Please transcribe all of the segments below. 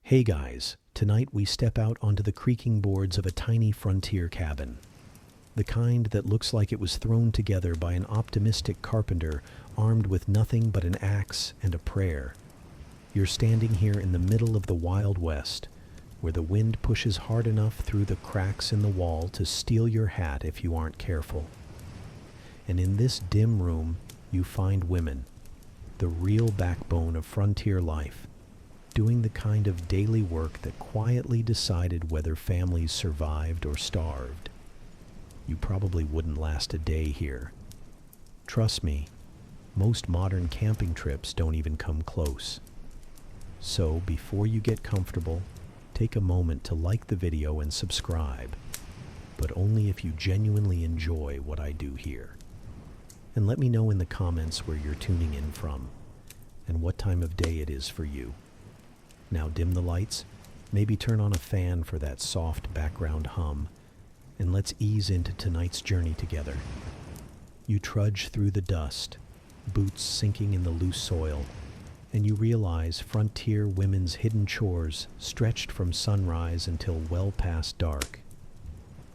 Hey guys, tonight we step out onto the creaking boards of a tiny frontier cabin. The kind that looks like it was thrown together by an optimistic carpenter armed with nothing but an axe and a prayer. You're standing here in the middle of the Wild West, where the wind pushes hard enough through the cracks in the wall to steal your hat if you aren't careful. And in this dim room, you find women, the real backbone of frontier life, doing the kind of daily work that quietly decided whether families survived or starved. You probably wouldn't last a day here. Trust me, most modern camping trips don't even come close. So before you get comfortable, take a moment to like the video and subscribe, but only if you genuinely enjoy what I do here. And let me know in the comments where you're tuning in from and what time of day it is for you. Now dim the lights, maybe turn on a fan for that soft background hum, and let's ease into tonight's journey together. You trudge through the dust, boots sinking in the loose soil, and you realize frontier women's hidden chores stretched from sunrise until well past dark.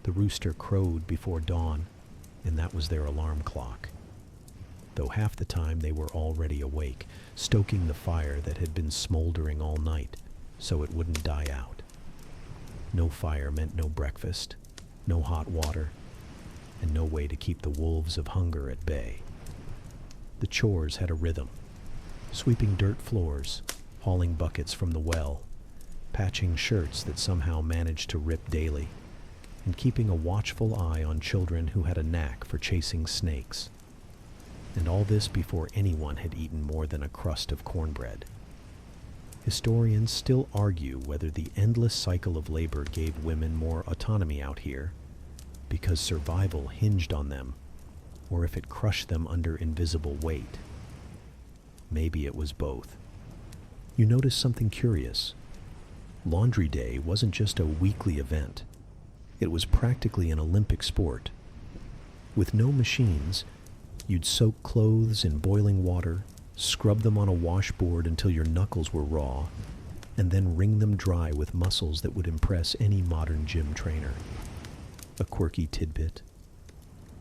The rooster crowed before dawn, and that was their alarm clock. Though half the time they were already awake, stoking the fire that had been smoldering all night so it wouldn't die out. No fire meant no breakfast, no hot water, and no way to keep the wolves of hunger at bay. The chores had a rhythm. Sweeping dirt floors, hauling buckets from the well, patching shirts that somehow managed to rip daily, and keeping a watchful eye on children who had a knack for chasing snakes. And all this before anyone had eaten more than a crust of cornbread. Historians still argue whether the endless cycle of labor gave women more autonomy out here, because survival hinged on them, or if it crushed them under invisible weight. Maybe it was both. You notice something curious. Laundry day wasn't just a weekly event. It was practically an Olympic sport. With no machines, you'd soak clothes in boiling water, scrub them on a washboard until your knuckles were raw, and then wring them dry with muscles that would impress any modern gym trainer. A quirky tidbit.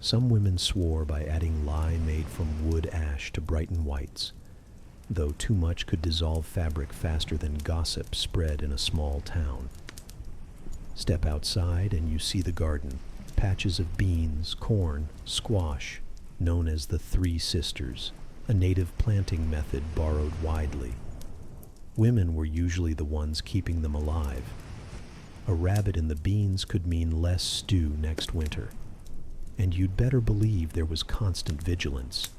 Some women swore by adding lye made from wood ash to brighten whites, though too much could dissolve fabric faster than gossip spread in a small town. Step outside and you see the garden, patches of beans, corn, squash, known as the Three Sisters, a native planting method borrowed widely. Women were usually the ones keeping them alive. A rabbit in the beans could mean less stew next winter, and you'd better believe there was constant vigilance,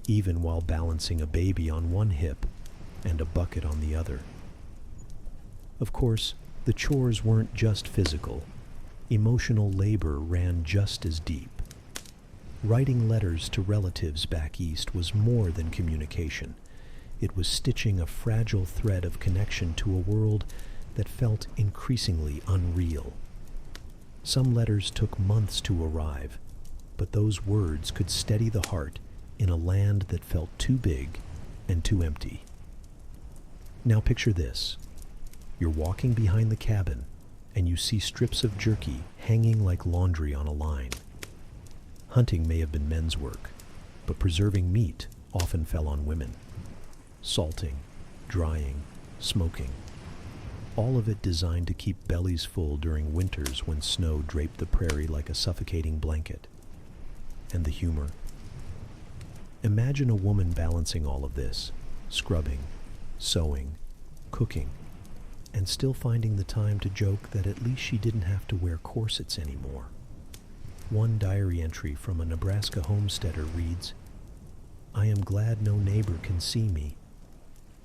even while balancing a baby on one hip and a bucket on the other. Of course, the chores weren't just physical. Emotional labor ran just as deep. Writing letters to relatives back east was more than communication. It was stitching a fragile thread of connection to a world that felt increasingly unreal. Some letters took months to arrive, but those words could steady the heart in a land that felt too big and too empty. Now picture this. You're walking behind the cabin, and you see strips of jerky hanging like laundry on a line. Hunting may have been men's work, but preserving meat often fell on women. Salting, drying, smoking. All of it designed to keep bellies full during winters when snow draped the prairie like a suffocating blanket. And the humor. Imagine a woman balancing all of this, scrubbing, sewing, cooking, and still finding the time to joke that at least she didn't have to wear corsets anymore. One diary entry from a Nebraska homesteader reads, "I am glad no neighbor can see me,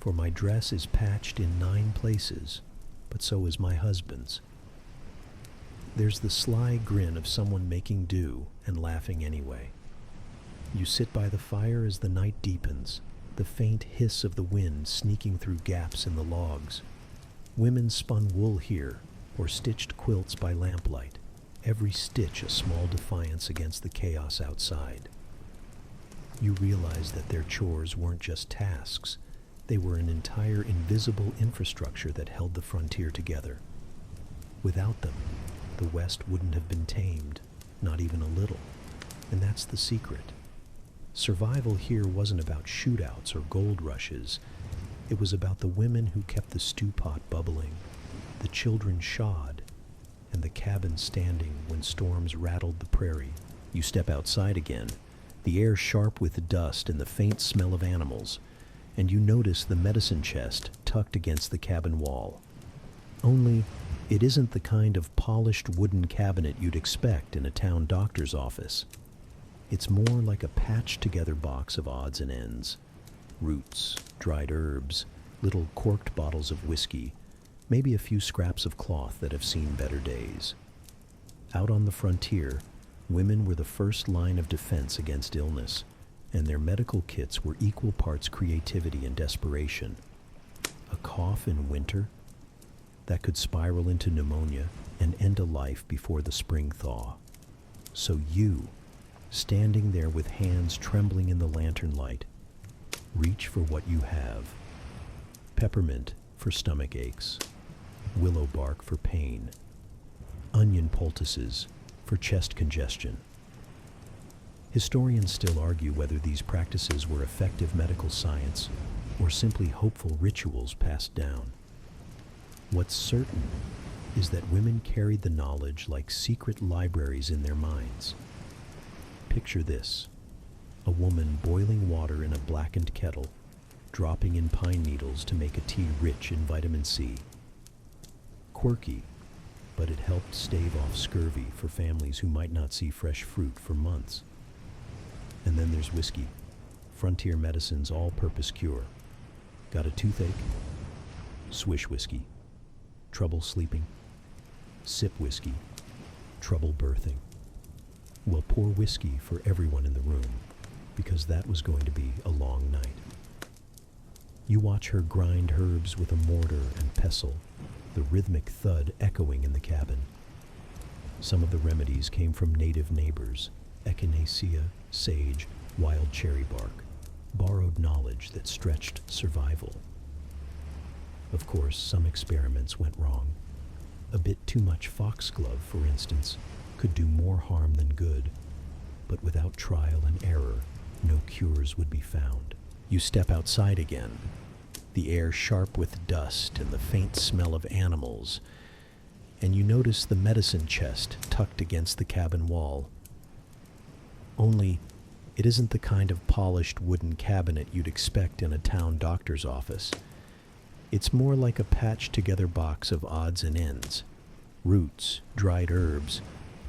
for my dress is patched in 9 places, but so is my husband's." There's the sly grin of someone making do and laughing anyway. You sit by the fire as the night deepens, the faint hiss of the wind sneaking through gaps in the logs. Women spun wool here, or stitched quilts by lamplight, every stitch a small defiance against the chaos outside. You realize that their chores weren't just tasks, They were an entire invisible infrastructure that held the frontier together. Without them, the West wouldn't have been tamed, not even a little. And that's the secret. Survival here wasn't about shootouts or gold rushes. It was about the women who kept the stew pot bubbling, the children shod, and the cabin standing when storms rattled the prairie. You step outside again, the air sharp with dust and the faint smell of animals, and you notice the medicine chest tucked against the cabin wall. Only, it isn't the kind of polished wooden cabinet you'd expect in a town doctor's office. It's more like a patched-together box of odds and ends. Roots, dried herbs, little corked bottles of whiskey, maybe a few scraps of cloth that have seen better days. Out on the frontier, women were the first line of defense against illness, and their medical kits were equal parts creativity and desperation. A cough in winter? That could spiral into pneumonia and end a life before the spring thaw. So you, standing there with hands trembling in the lantern light, reach for what you have. Peppermint for stomach aches, willow bark for pain, onion poultices for chest congestion. Historians still argue whether these practices were effective medical science or simply hopeful rituals passed down. What's certain is that women carried the knowledge like secret libraries in their minds. Picture this: a woman boiling water in a blackened kettle, dropping in pine needles to make a tea rich in vitamin C. Quirky, but it helped stave off scurvy for families who might not see fresh fruit for months. And then there's whiskey, frontier medicine's all-purpose cure. Got a toothache? Swish whiskey. Trouble sleeping? Sip whiskey. Trouble birthing? Well, pour whiskey for everyone in the room, because that was going to be a long night. You watch her grind herbs with a mortar and pestle, the rhythmic thud echoing in the cabin. Some of the remedies came from native neighbors: echinacea, sage, wild cherry bark, borrowed knowledge that stretched survival. Of course, some experiments went wrong. A bit too much foxglove, for instance, could do more harm than good, but without trial and error, no cures would be found. You step outside again, the air sharp with dust and the faint smell of animals, and you notice the medicine chest tucked against the cabin wall. Only, it isn't the kind of polished wooden cabinet you'd expect in a town doctor's office. It's more like a patched-together box of odds and ends: roots, dried herbs,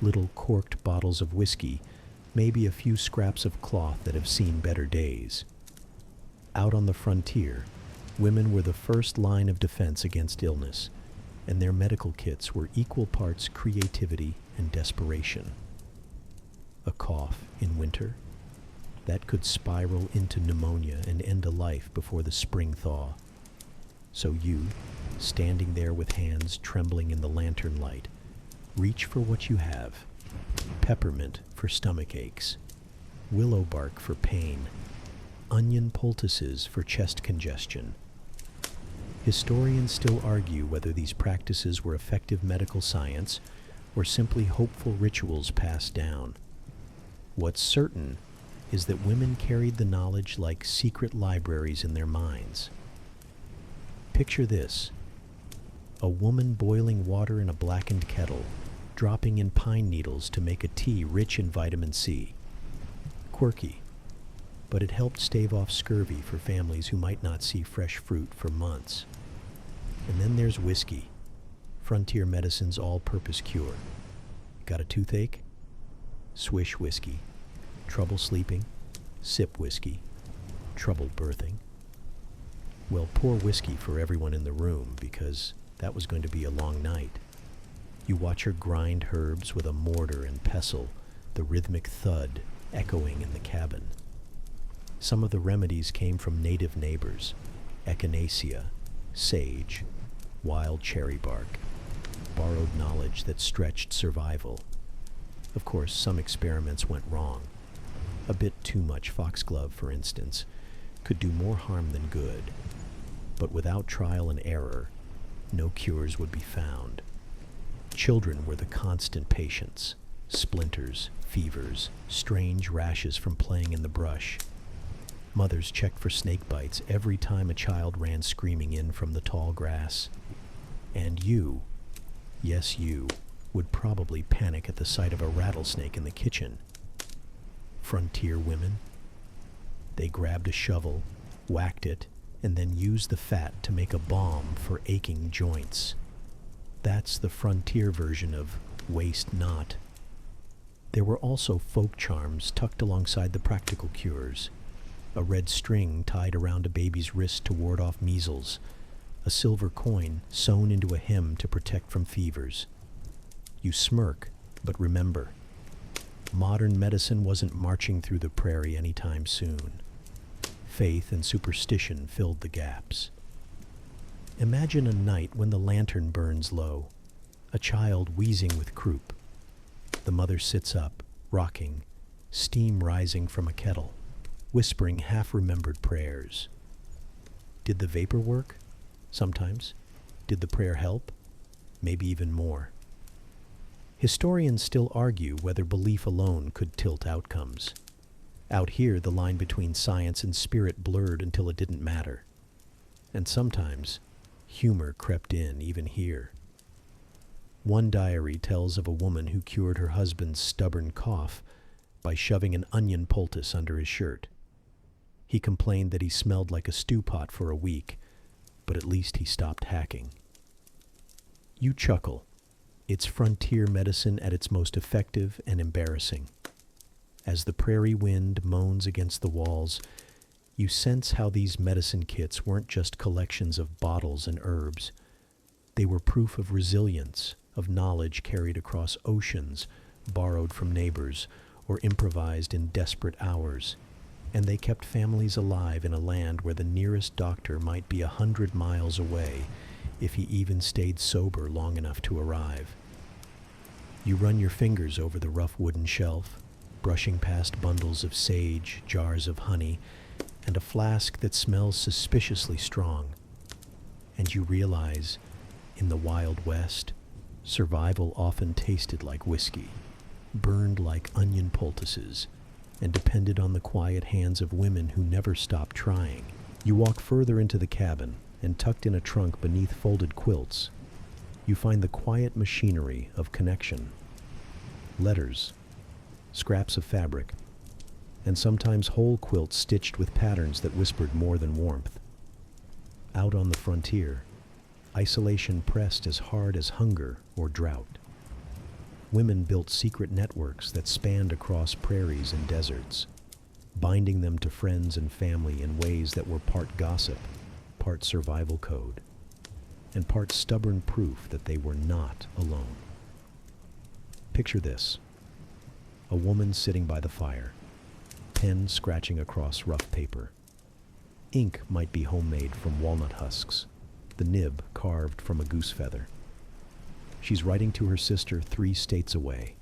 little corked bottles of whiskey, maybe a few scraps of cloth that have seen better days. Out on the frontier, women were the first line of defense against illness, and their medical kits were equal parts creativity and desperation. A cough in winter? That could spiral into pneumonia and end a life before the spring thaw. So you, standing there with hands trembling in the lantern light, reach for what you have: peppermint for stomach aches, willow bark for pain, onion poultices for chest congestion. Historians still argue whether these practices were effective medical science or simply hopeful rituals passed down. What's certain is that women carried the knowledge like secret libraries in their minds. Picture this: a woman boiling water in a blackened kettle, dropping in pine needles to make a tea rich in vitamin C. Quirky, but it helped stave off scurvy for families who might not see fresh fruit for months. And then there's whiskey, frontier medicine's all-purpose cure. Got a toothache? Swish whiskey. Trouble sleeping? Sip whiskey. Trouble birthing? Well, pour whiskey for everyone in the room, because that was going to be a long night. You watch her grind herbs with a mortar and pestle, the rhythmic thud echoing in the cabin. Some of the remedies came from native neighbors: echinacea, sage, wild cherry bark, borrowed knowledge that stretched survival. Of course, some experiments went wrong. A bit too much foxglove, for instance, could do more harm than good, but without trial and error, no cures would be found. Children were the constant patients. Splinters, fevers, strange rashes from playing in the brush. Mothers checked for snake bites every time a child ran screaming in from the tall grass. And you, yes you, would probably panic at the sight of a rattlesnake in the kitchen. Frontier women. They grabbed a shovel, whacked it, and then used the fat to make a balm for aching joints. That's the frontier version of waste not. There were also folk charms tucked alongside the practical cures. A red string tied around a baby's wrist to ward off measles. A silver coin sewn into a hem to protect from fevers. You smirk, but remember, modern medicine wasn't marching through the prairie anytime soon. Faith and superstition filled the gaps. Imagine a night when the lantern burns low, a child wheezing with croup. The mother sits up, rocking, steam rising from a kettle, whispering half-remembered prayers. Did the vapor work? Sometimes. Did the prayer help? Maybe even more. Historians still argue whether belief alone could tilt outcomes. Out here, the line between science and spirit blurred until it didn't matter. And sometimes, humor crept in even here. One diary tells of a woman who cured her husband's stubborn cough by shoving an onion poultice under his shirt. He complained that he smelled like a stew pot for a week, but at least he stopped hacking. You chuckle. It's frontier medicine at its most effective and embarrassing. As the prairie wind moans against the walls, you sense how these medicine kits weren't just collections of bottles and herbs. They were proof of resilience, of knowledge carried across oceans, borrowed from neighbors, or improvised in desperate hours. And they kept families alive in a land where the nearest doctor might be 100 miles away, if he even stayed sober long enough to arrive. You run your fingers over the rough wooden shelf, brushing past bundles of sage, jars of honey, and a flask that smells suspiciously strong. And you realize, in the Wild West, survival often tasted like whiskey, burned like onion poultices, and depended on the quiet hands of women who never stopped trying. You walk further into the cabin, and tucked in a trunk beneath folded quilts, you find the quiet machinery of connection. Letters, scraps of fabric, and sometimes whole quilts stitched with patterns that whispered more than warmth. Out on the frontier, isolation pressed as hard as hunger or drought. Women built secret networks that spanned across prairies and deserts, binding them to friends and family in ways that were part gossip, part survival code, and part stubborn proof that they were not alone. Picture this: a woman sitting by the fire, pen scratching across rough paper. Ink might be homemade from walnut husks, the nib carved from a goose feather. She's writing to her sister 3 states away,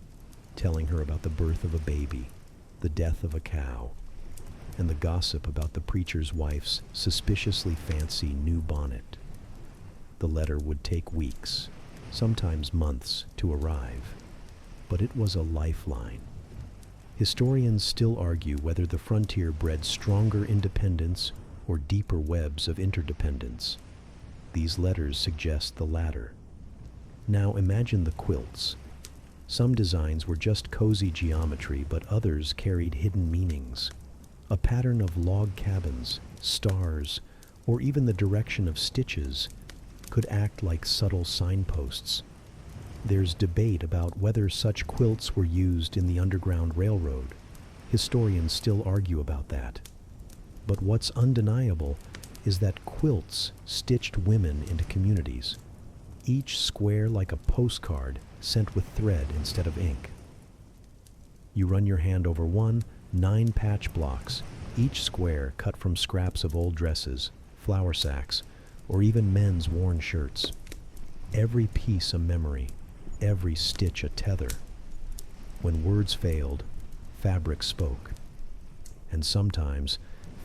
telling her about the birth of a baby, the death of a cow, and the gossip about the preacher's wife's suspiciously fancy new bonnet. The letter would take weeks, sometimes months, to arrive, but it was a lifeline. Historians still argue whether the frontier bred stronger independence or deeper webs of interdependence. These letters suggest the latter. Now imagine the quilts. Some designs were just cozy geometry, but others carried hidden meanings. A pattern of log cabins, stars, or even the direction of stitches could act like subtle signposts. There's debate about whether such quilts were used in the Underground Railroad. Historians still argue about that. But what's undeniable is that quilts stitched women into communities, each square like a postcard sent with thread instead of ink. You run your hand over 9 patch blocks, each square cut from scraps of old dresses, flour sacks, or even men's worn shirts. Every piece a memory, every stitch a tether. When words failed, fabric spoke. And sometimes,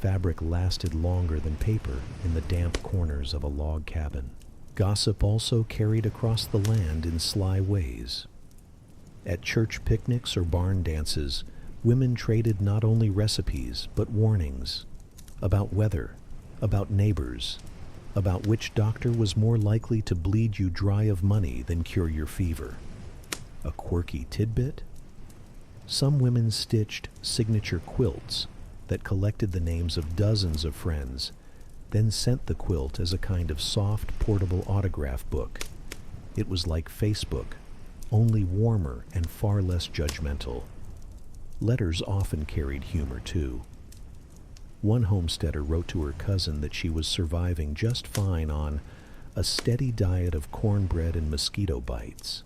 fabric lasted longer than paper in the damp corners of a log cabin. Gossip also carried across the land in sly ways. At church picnics or barn dances, women traded not only recipes but warnings about weather, about neighbors, about which doctor was more likely to bleed you dry of money than cure your fever. A quirky tidbit? Some women stitched signature quilts that collected the names of dozens of friends, then sent the quilt as a kind of soft, portable autograph book. It was like Facebook, only warmer and far less judgmental. Letters often carried humor, too. One homesteader wrote to her cousin that she was surviving just fine on a steady diet of cornbread and mosquito bites.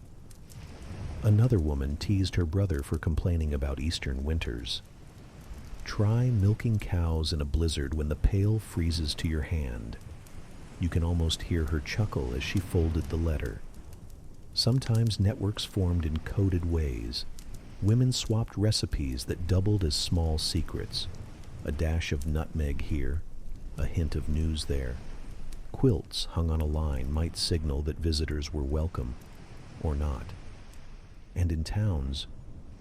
Another woman teased her brother for complaining about eastern winters. Try milking cows in a blizzard when the pail freezes to your hand. You can almost hear her chuckle as she folded the letter. Sometimes networks formed in coded ways. Women swapped recipes that doubled as small secrets. A dash of nutmeg here, a hint of news there. Quilts hung on a line might signal that visitors were welcome, or not. And in towns,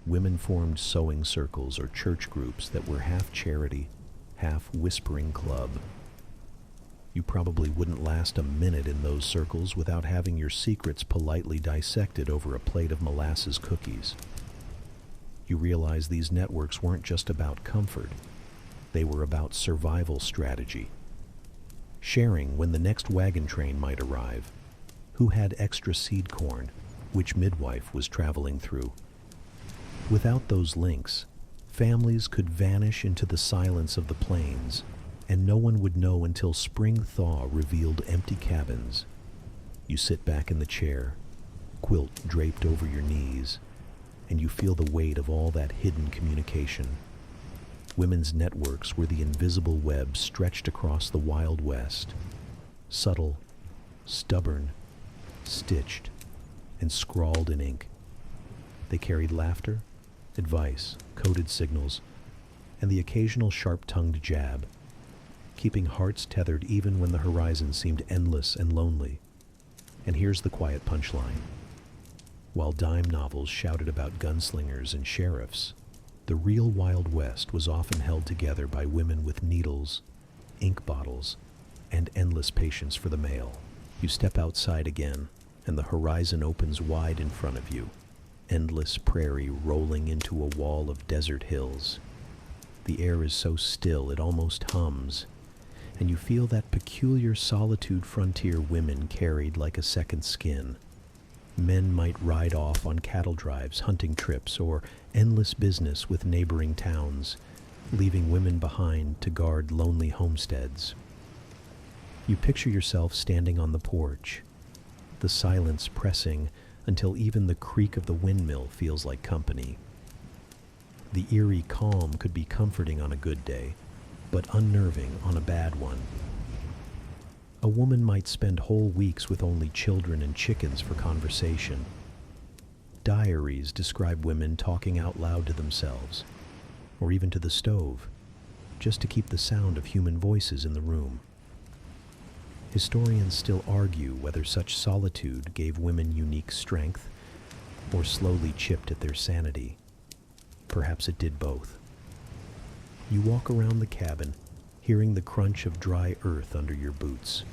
women formed sewing circles or church groups that were half charity, half whispering club. You probably wouldn't last a minute in those circles without having your secrets politely dissected over a plate of molasses cookies. You realize these networks weren't just about comfort. They were about survival strategy. Sharing when the next wagon train might arrive, who had extra seed corn, which midwife was traveling through. Without those links, families could vanish into the silence of the plains, and no one would know until spring thaw revealed empty cabins. You sit back in the chair, quilt draped over your knees, and you feel the weight of all that hidden communication. Women's networks were the invisible web stretched across the Wild West, subtle, stubborn, stitched, and scrawled in ink. They carried laughter, advice, coded signals, and the occasional sharp-tongued jab, keeping hearts tethered even when the horizon seemed endless and lonely. And here's the quiet punchline. While dime novels shouted about gunslingers and sheriffs, the real Wild West was often held together by women with needles, ink bottles, and endless patience for the mail. You step outside again, and the horizon opens wide in front of you, endless prairie rolling into a wall of desert hills. The air is so still it almost hums, and you feel that peculiar solitude frontier women carried like a second skin. Men might ride off on cattle drives, hunting trips, or endless business with neighboring towns, leaving women behind to guard lonely homesteads. You picture yourself standing on the porch, the silence pressing until even the creak of the windmill feels like company. The eerie calm could be comforting on a good day, but unnerving on a bad one. A woman might spend whole weeks with only children and chickens for conversation. Diaries describe women talking out loud to themselves, or even to the stove, just to keep the sound of human voices in the room. Historians still argue whether such solitude gave women unique strength or slowly chipped at their sanity. Perhaps it did both. You walk around the cabin, hearing the crunch of dry earth under your boots.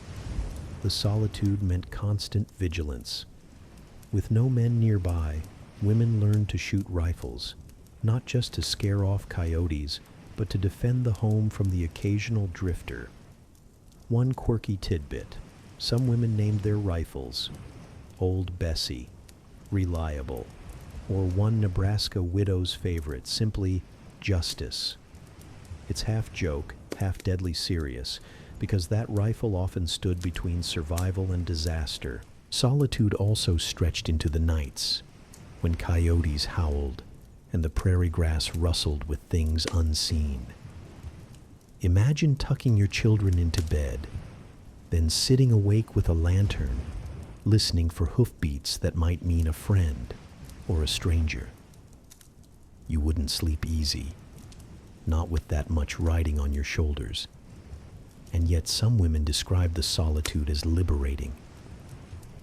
The solitude meant constant vigilance. With no men nearby, women learned to shoot rifles, not just to scare off coyotes, but to defend the home from the occasional drifter. One quirky tidbit: some women named their rifles Old Bessie, Reliable, or one Nebraska widow's favorite, simply Justice. It's half joke, half deadly serious, because that rifle often stood between survival and disaster. Solitude also stretched into the nights, when coyotes howled and the prairie grass rustled with things unseen. Imagine tucking your children into bed, then sitting awake with a lantern, listening for hoofbeats that might mean a friend or a stranger. You wouldn't sleep easy. not with that much riding on your shoulders. And yet some women describe the solitude as liberating.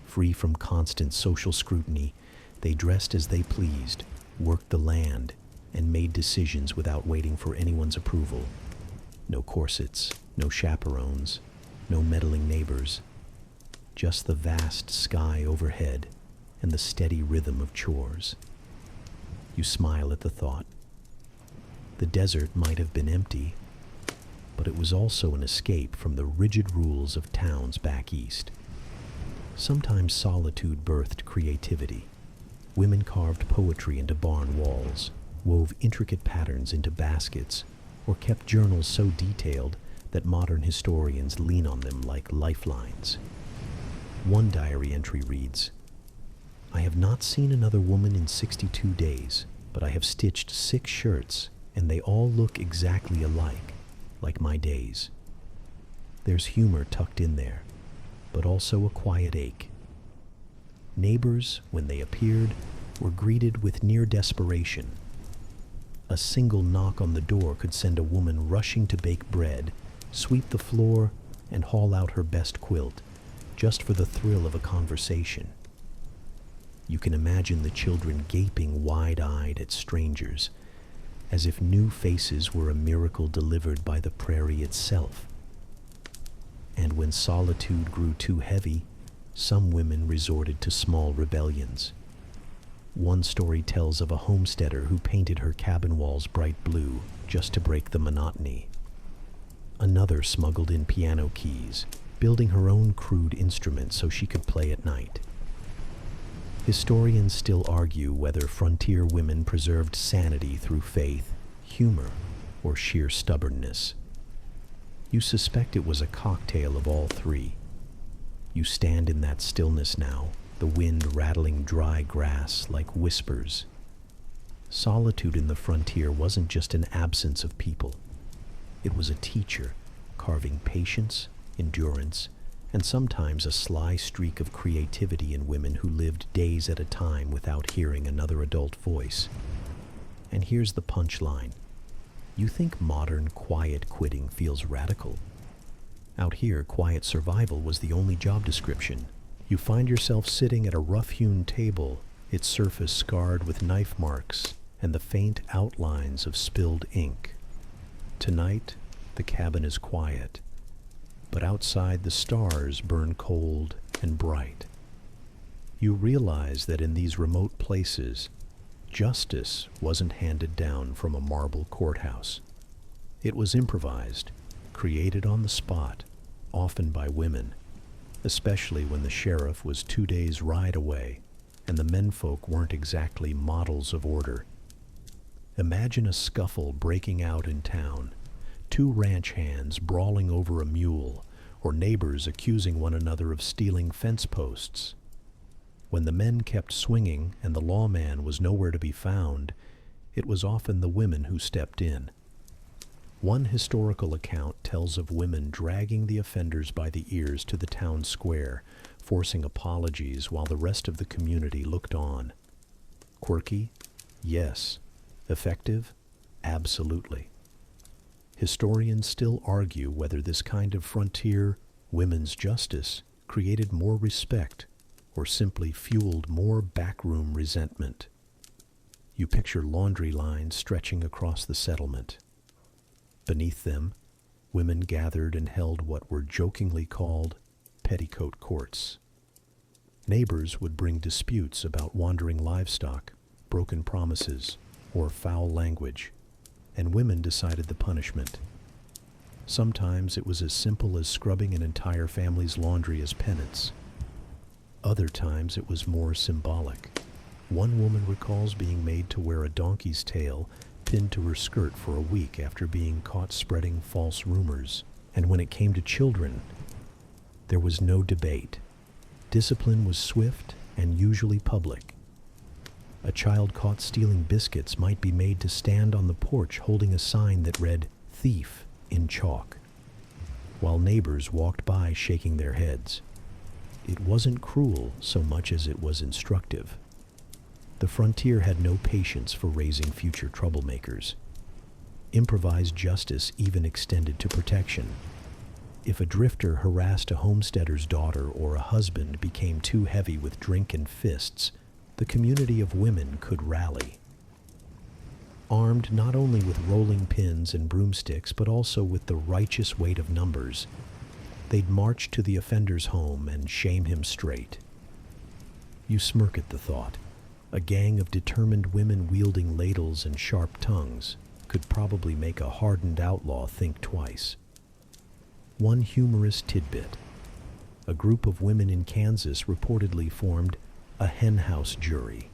Free from constant social scrutiny, they dressed as they pleased, worked the land, and made decisions without waiting for anyone's approval. No corsets, no chaperones, no meddling neighbors. Just the vast sky overhead and the steady rhythm of chores. You smile at the thought. The desert might have been empty, but it was also an escape from the rigid rules of towns back east. Sometimes solitude birthed creativity. Women carved poetry into barn walls, wove intricate patterns into baskets, or kept journals so detailed that modern historians lean on them like lifelines. One diary entry reads, "I have not seen another woman in 62 days, but I have stitched 6 shirts, and they all look exactly alike, like my days." There's humor tucked in there, but also a quiet ache. Neighbors, when they appeared, were greeted with near desperation. A single knock on the door could send a woman rushing to bake bread, sweep the floor, and haul out her best quilt, just for the thrill of a conversation. You can imagine the children gaping wide-eyed at strangers, as if new faces were a miracle delivered by the prairie itself. And when solitude grew too heavy, some women resorted to small rebellions. One story tells of a homesteader who painted her cabin walls bright blue just to break the monotony. Another smuggled in piano keys, building her own crude instrument so she could play at night. Historians still argue whether frontier women preserved sanity through faith, humor, or sheer stubbornness. You suspect it was a cocktail of all three. You stand in that stillness now, the wind rattling dry grass like whispers. Solitude in the frontier wasn't just an absence of people. It was a teacher, carving patience, endurance, and sometimes a sly streak of creativity in women who lived days at a time without hearing another adult voice. And here's the punchline. You think modern quiet quitting feels radical? Out here, quiet survival was the only job description. You find yourself sitting at a rough-hewn table, its surface scarred with knife marks and the faint outlines of spilled ink. Tonight, the cabin is quiet, but outside the stars burn cold and bright. You realize that in these remote places, justice wasn't handed down from a marble courthouse. It was improvised, created on the spot, often by women, especially when the sheriff was 2 days' ride away and the menfolk weren't exactly models of order. Imagine a scuffle breaking out in town, 2 ranch hands brawling over a mule, or neighbors accusing one another of stealing fence posts. When the men kept swinging and the lawman was nowhere to be found, it was often the women who stepped in. One historical account tells of women dragging the offenders by the ears to the town square, forcing apologies while the rest of the community looked on. Quirky? Yes. Effective? Absolutely. Historians still argue whether this kind of frontier women's justice created more respect or simply fueled more backroom resentment. You picture laundry lines stretching across the settlement. Beneath them, women gathered and held what were jokingly called petticoat courts. Neighbors would bring disputes about wandering livestock, broken promises, or foul language, and women decided the punishment. Sometimes it was as simple as scrubbing an entire family's laundry as penance. Other times it was more symbolic. One woman recalls being made to wear a donkey's tail pinned to her skirt for a week after being caught spreading false rumors. And when it came to children, there was no debate. Discipline was swift and usually public. A child caught stealing biscuits might be made to stand on the porch holding a sign that read "Thief" in chalk, while neighbors walked by shaking their heads. It wasn't cruel so much as it was instructive. The frontier had no patience for raising future troublemakers. Improvised justice even extended to protection. If a drifter harassed a homesteader's daughter or a husband became too heavy with drink and fists, the community of women could rally. Armed not only with rolling pins and broomsticks, but also with the righteous weight of numbers, they'd march to the offender's home and shame him straight. You smirk at the thought. A gang of determined women wielding ladles and sharp tongues could probably make a hardened outlaw think twice. One humorous tidbit. A group of women in Kansas reportedly formed a henhouse jury.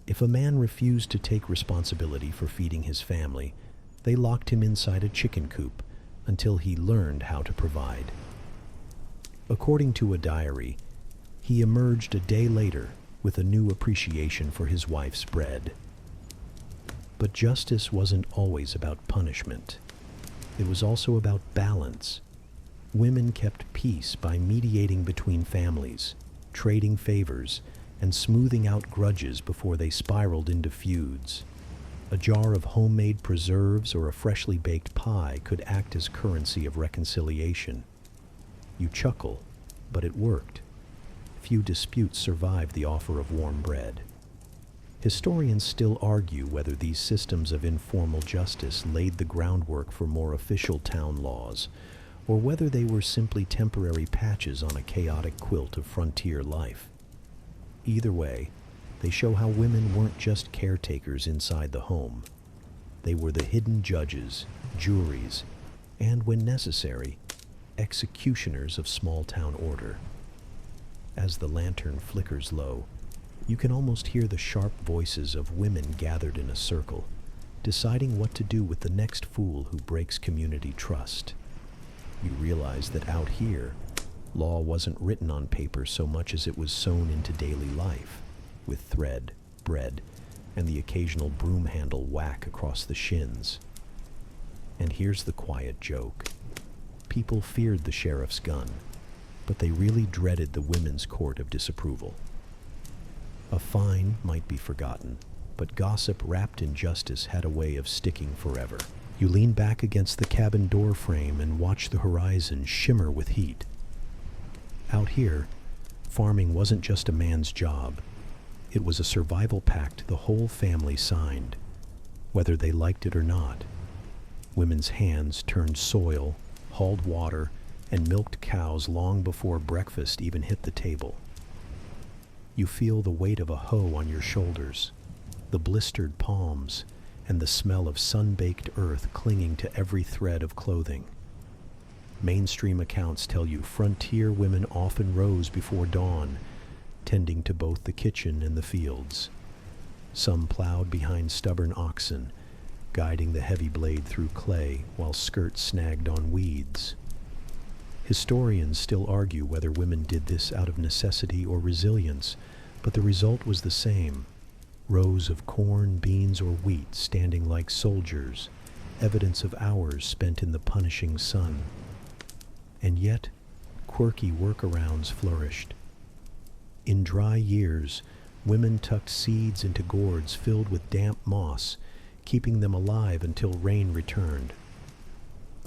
If a man refused to take responsibility for feeding his family, they locked him inside a chicken coop until he learned how to provide. According to a diary, he emerged a day later with a new appreciation for his wife's bread. But justice wasn't always about punishment. It was also about balance. Women kept peace by mediating between families, trading favors, and smoothing out grudges before they spiraled into feuds. A jar of homemade preserves or a freshly baked pie could act as currency of reconciliation. You chuckle, but it worked. Few disputes survived the offer of warm bread. Historians still argue whether these systems of informal justice laid the groundwork for more official town laws, or whether they were simply temporary patches on a chaotic quilt of frontier life. Either way, they show how women weren't just caretakers inside the home. They were the hidden judges, juries, and, when necessary, executioners of small-town order. As the lantern flickers low, you can almost hear the sharp voices of women gathered in a circle, deciding what to do with the next fool who breaks community trust. You realize that out here, law wasn't written on paper so much as it was sewn into daily life, with thread, bread, and the occasional broom handle whack across the shins. And here's the quiet joke. People feared the sheriff's gun, but they really dreaded the women's court of disapproval. A fine might be forgotten, but gossip wrapped in justice had a way of sticking forever. You lean back against the cabin door frame and watch the horizon shimmer with heat. Out here, farming wasn't just a man's job. It was a survival pact the whole family signed, whether they liked it or not. Women's hands turned soil, hauled water, and milked cows long before breakfast even hit the table. You feel the weight of a hoe on your shoulders, the blistered palms, and the smell of sun-baked earth clinging to every thread of clothing. Mainstream accounts tell you frontier women often rose before dawn, tending to both the kitchen and the fields. Some plowed behind stubborn oxen, guiding the heavy blade through clay while skirts snagged on weeds. Historians still argue whether women did this out of necessity or resilience, but the result was the same. Rows of corn, beans, or wheat standing like soldiers, evidence of hours spent in the punishing sun. And yet, quirky workarounds flourished. In dry years, women tucked seeds into gourds filled with damp moss, keeping them alive until rain returned.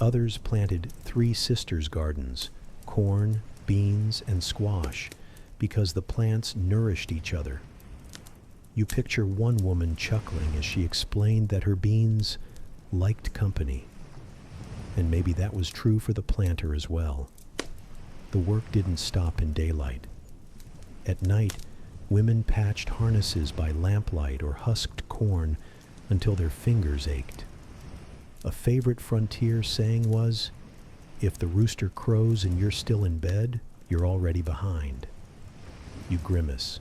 Others planted three sisters' gardens, corn, beans, and squash, because the plants nourished each other. You picture one woman chuckling as she explained that her beans liked company. And maybe that was true for the planter as well. The work didn't stop in daylight. At night, women patched harnesses by lamplight or husked corn until their fingers ached. A favorite frontier saying was, "If the rooster crows and you're still in bed, you're already behind." You grimace.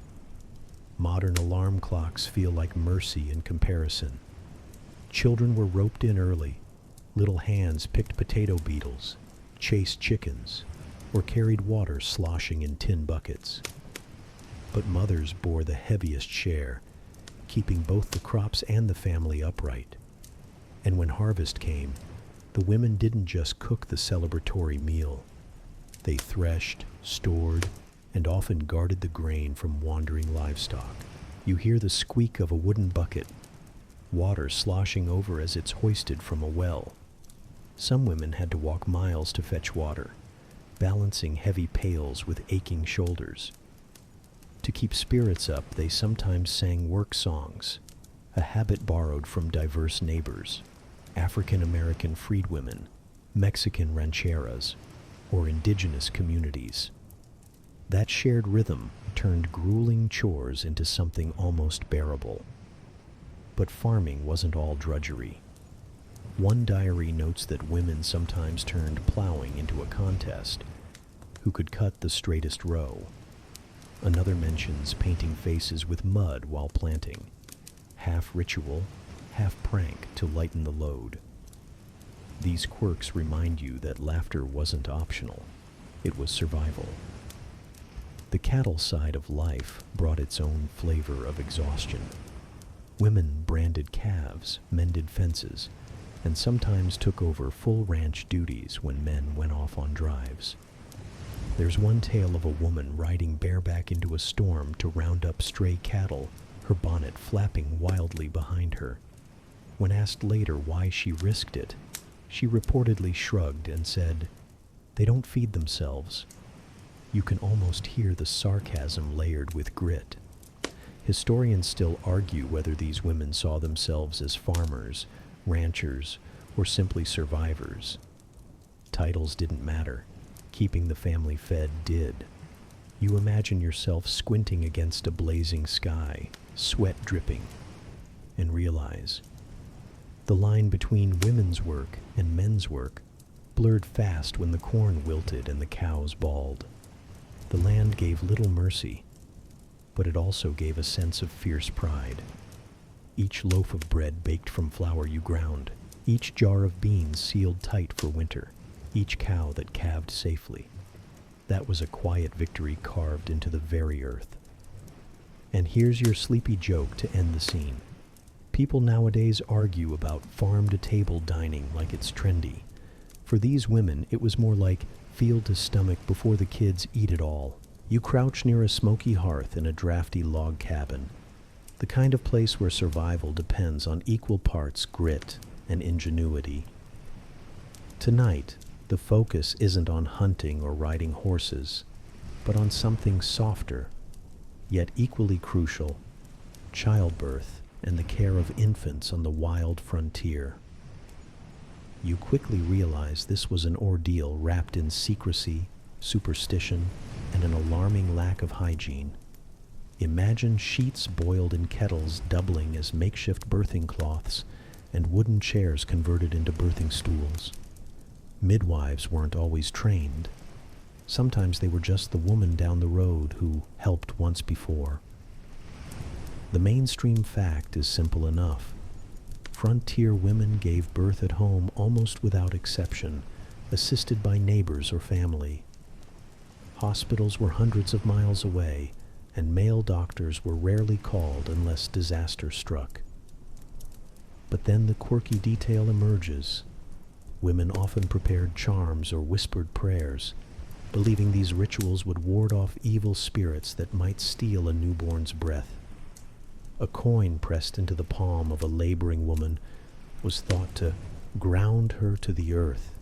Modern alarm clocks feel like mercy in comparison. Children were roped in early. Little hands picked potato beetles, chased chickens, or carried water sloshing in tin buckets. But mothers bore the heaviest share, keeping both the crops and the family upright. And when harvest came, the women didn't just cook the celebratory meal. They threshed, stored, and often guarded the grain from wandering livestock. You hear the squeak of a wooden bucket, water sloshing over as it's hoisted from a well. Some women had to walk miles to fetch water, balancing heavy pails with aching shoulders. To keep spirits up, they sometimes sang work songs, a habit borrowed from diverse neighbors, African American freedwomen, Mexican rancheras, or indigenous communities. That shared rhythm turned grueling chores into something almost bearable. But farming wasn't all drudgery. One diary notes that women sometimes turned plowing into a contest, who could cut the straightest row. Another mentions painting faces with mud while planting, half ritual, half prank to lighten the load. These quirks remind you that laughter wasn't optional, it was survival. The cattle side of life brought its own flavor of exhaustion. Women branded calves, mended fences, and sometimes took over full ranch duties when men went off on drives. There's one tale of a woman riding bareback into a storm to round up stray cattle, her bonnet flapping wildly behind her. When asked later why she risked it, she reportedly shrugged and said, "They don't feed themselves." You can almost hear the sarcasm layered with grit. Historians still argue whether these women saw themselves as farmers, ranchers, or simply survivors. Titles didn't matter. Keeping the family fed did. You imagine yourself squinting against a blazing sky, sweat dripping, and realize the line between women's work and men's work blurred fast when the corn wilted and the cows bawled. The land gave little mercy, but it also gave a sense of fierce pride. Each loaf of bread baked from flour you ground, each jar of beans sealed tight for winter, each cow that calved safely. That was a quiet victory carved into the very earth. And here's your sleepy joke to end the scene. People nowadays argue about farm-to-table dining like it's trendy. For these women, it was more like field to stomach before the kids eat it all. You crouch near a smoky hearth in a drafty log cabin, the kind of place where survival depends on equal parts grit and ingenuity. Tonight, the focus isn't on hunting or riding horses, but on something softer, yet equally crucial: childbirth and the care of infants on the wild frontier. You quickly realize this was an ordeal wrapped in secrecy, superstition, and an alarming lack of hygiene. Imagine sheets boiled in kettles doubling as makeshift birthing cloths, and wooden chairs converted into birthing stools. Midwives weren't always trained. Sometimes they were just the woman down the road who helped once before. The mainstream fact is simple enough. Frontier women gave birth at home almost without exception, assisted by neighbors or family. Hospitals were hundreds of miles away, and male doctors were rarely called unless disaster struck. But then the quirky detail emerges. Women often prepared charms or whispered prayers, believing these rituals would ward off evil spirits that might steal a newborn's breath. A coin pressed into the palm of a laboring woman was thought to ground her to the earth,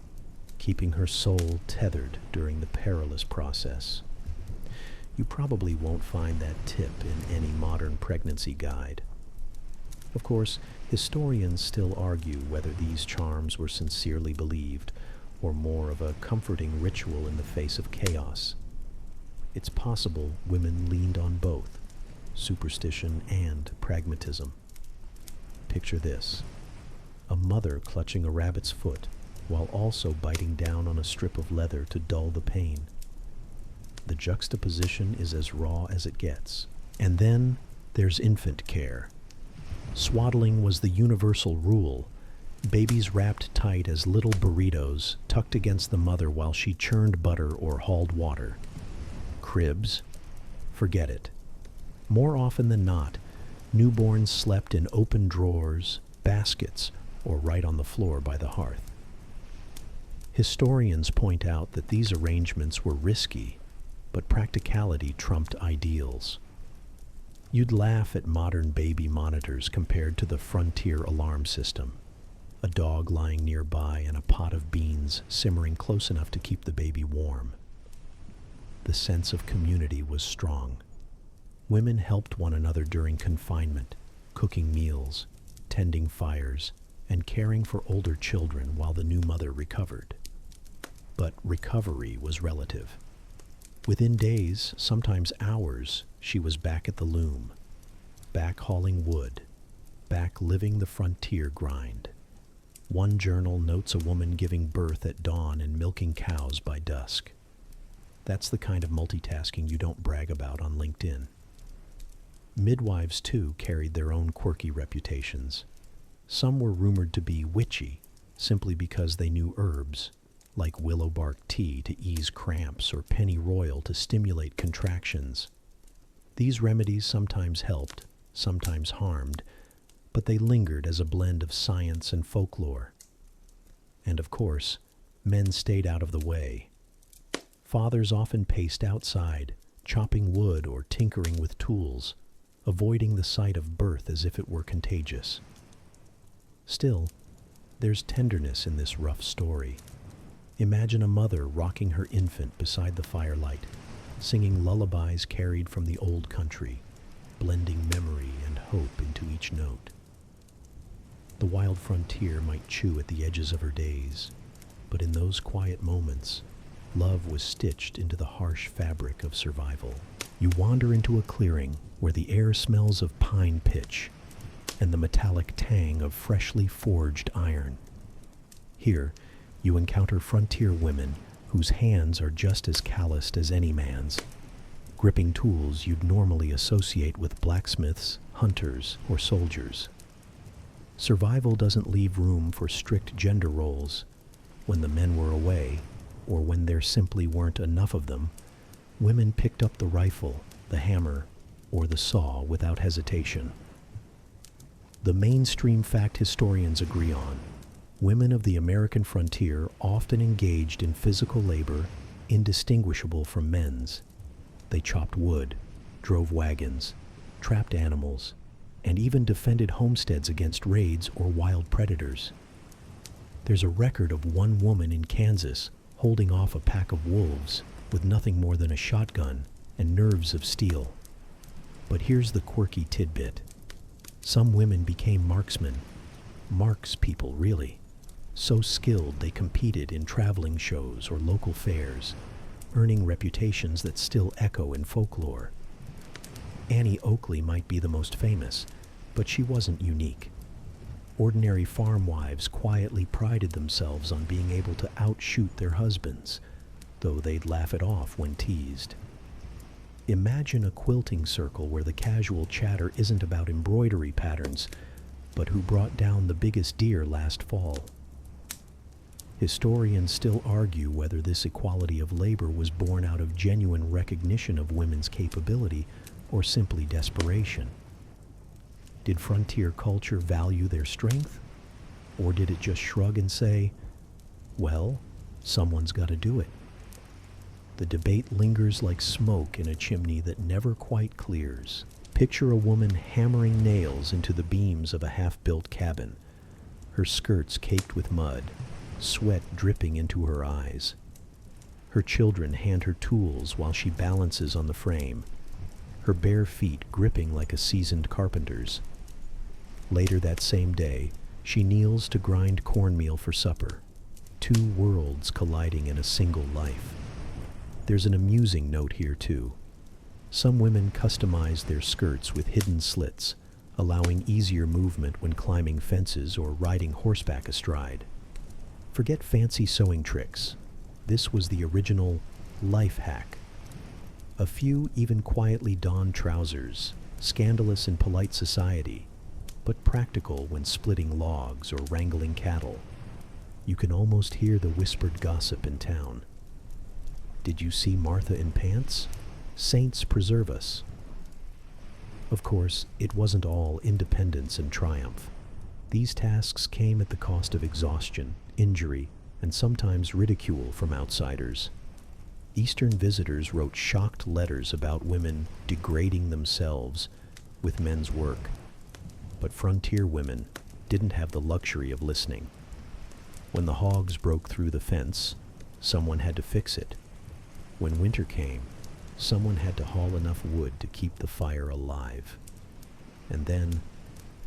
keeping her soul tethered during the perilous process. You probably won't find that tip in any modern pregnancy guide. Of course, historians still argue whether these charms were sincerely believed or more of a comforting ritual in the face of chaos. It's possible women leaned on both superstition and pragmatism. Picture this: a mother clutching a rabbit's foot while also biting down on a strip of leather to dull the pain. The juxtaposition is as raw as it gets. And then there's infant care. Swaddling was the universal rule. Babies wrapped tight as little burritos, tucked against the mother while she churned butter or hauled water. Cribs? Forget it. More often than not, newborns slept in open drawers, baskets, or right on the floor by the hearth. Historians point out that these arrangements were risky, but practicality trumped ideals. You'd laugh at modern baby monitors compared to the frontier alarm system. A dog lying nearby and a pot of beans simmering close enough to keep the baby warm. The sense of community was strong. Women helped one another during confinement, cooking meals, tending fires, and caring for older children while the new mother recovered. But recovery was relative. Within days, sometimes hours, she was back at the loom, back hauling wood, back living the frontier grind. One journal notes a woman giving birth at dawn and milking cows by dusk. That's the kind of multitasking you don't brag about on LinkedIn. Midwives, too, carried their own quirky reputations. Some were rumored to be witchy, simply because they knew herbs, like willow bark tea to ease cramps or pennyroyal to stimulate contractions. These remedies sometimes helped, sometimes harmed, but they lingered as a blend of science and folklore. And of course, men stayed out of the way. Fathers often paced outside, chopping wood or tinkering with tools, avoiding the sight of birth as if it were contagious. Still, there's tenderness in this rough story. Imagine a mother rocking her infant beside the firelight, singing lullabies carried from the old country, blending memory and hope into each note. The wild frontier might chew at the edges of her days, but in those quiet moments, love was stitched into the harsh fabric of survival. You wander into a clearing where the air smells of pine pitch and the metallic tang of freshly forged iron. Here, you encounter frontier women whose hands are just as calloused as any man's, gripping tools you'd normally associate with blacksmiths, hunters, or soldiers. Survival doesn't leave room for strict gender roles. When the men were away, or when there simply weren't enough of them, women picked up the rifle, the hammer, or the saw without hesitation. The mainstream fact historians agree on: women of the American frontier often engaged in physical labor indistinguishable from men's. They chopped wood, drove wagons, trapped animals, and even defended homesteads against raids or wild predators. There's a record of one woman in Kansas holding off a pack of wolves with nothing more than a shotgun and nerves of steel. But here's the quirky tidbit. Some women became marksmen. Marks people, really. So skilled they competed in traveling shows or local fairs, earning reputations that still echo in folklore. Annie Oakley might be the most famous, but she wasn't unique. Ordinary farm wives quietly prided themselves on being able to outshoot their husbands, though they'd laugh it off when teased. Imagine a quilting circle where the casual chatter isn't about embroidery patterns, but who brought down the biggest deer last fall. Historians still argue whether this equality of labor was born out of genuine recognition of women's capability or simply desperation. Did frontier culture value their strength? Or did it just shrug and say, well, someone's got to do it? The debate lingers like smoke in a chimney that never quite clears. Picture a woman hammering nails into the beams of a half-built cabin, her skirts caked with mud, sweat dripping into her eyes. Her children hand her tools while she balances on the frame, her bare feet gripping like a seasoned carpenter's. Later that same day, she kneels to grind cornmeal for supper, two worlds colliding in a single life. There's an amusing note here, too. Some women customize their skirts with hidden slits, allowing easier movement when climbing fences or riding horseback astride. Forget fancy sewing tricks. This was the original life hack. A few even quietly donned trousers, scandalous in polite society, but practical when splitting logs or wrangling cattle. You can almost hear the whispered gossip in town. Did you see Martha in pants? Saints preserve us. Of course, it wasn't all independence and triumph. These tasks came at the cost of exhaustion, injury, and sometimes ridicule from outsiders. Eastern visitors wrote shocked letters about women degrading themselves with men's work. But frontier women didn't have the luxury of listening. When the hogs broke through the fence, someone had to fix it. When winter came, someone had to haul enough wood to keep the fire alive. And then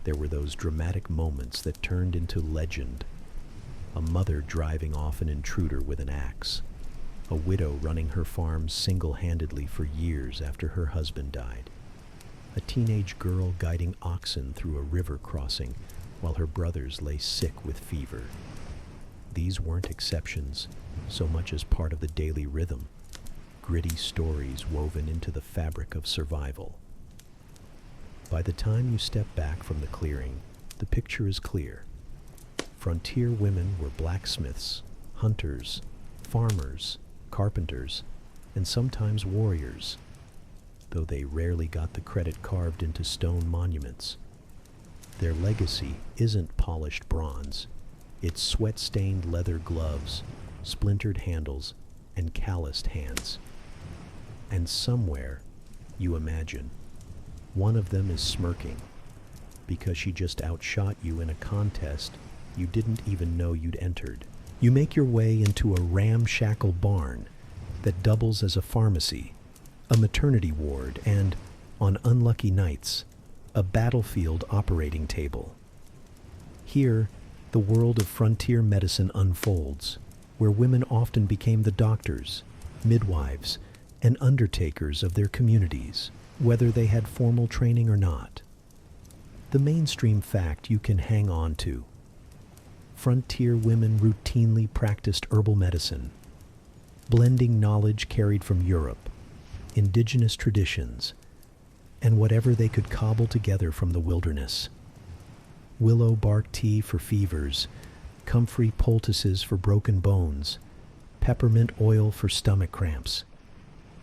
there were those dramatic moments that turned into legend. A mother driving off an intruder with an axe. A widow running her farm single-handedly for years after her husband died. A teenage girl guiding oxen through a river crossing while her brothers lay sick with fever. These weren't exceptions so much as part of the daily rhythm, gritty stories woven into the fabric of survival. By the time you step back from the clearing, the picture is clear. Frontier women were blacksmiths, hunters, farmers, carpenters, and sometimes warriors, though they rarely got the credit carved into stone monuments. Their legacy isn't polished bronze. It's sweat-stained leather gloves, splintered handles, and calloused hands. And somewhere, you imagine, one of them is smirking because she just outshot you in a contest you didn't even know you'd entered. You make your way into a ramshackle barn that doubles as a pharmacy, a maternity ward, and, on unlucky nights, a battlefield operating table. Here, the world of frontier medicine unfolds, where women often became the doctors, midwives, and undertakers of their communities, whether they had formal training or not. The mainstream fact you can hang on to: frontier women routinely practiced herbal medicine, blending knowledge carried from Europe, indigenous traditions, and whatever they could cobble together from the wilderness. Willow bark tea for fevers, comfrey poultices for broken bones, peppermint oil for stomach cramps.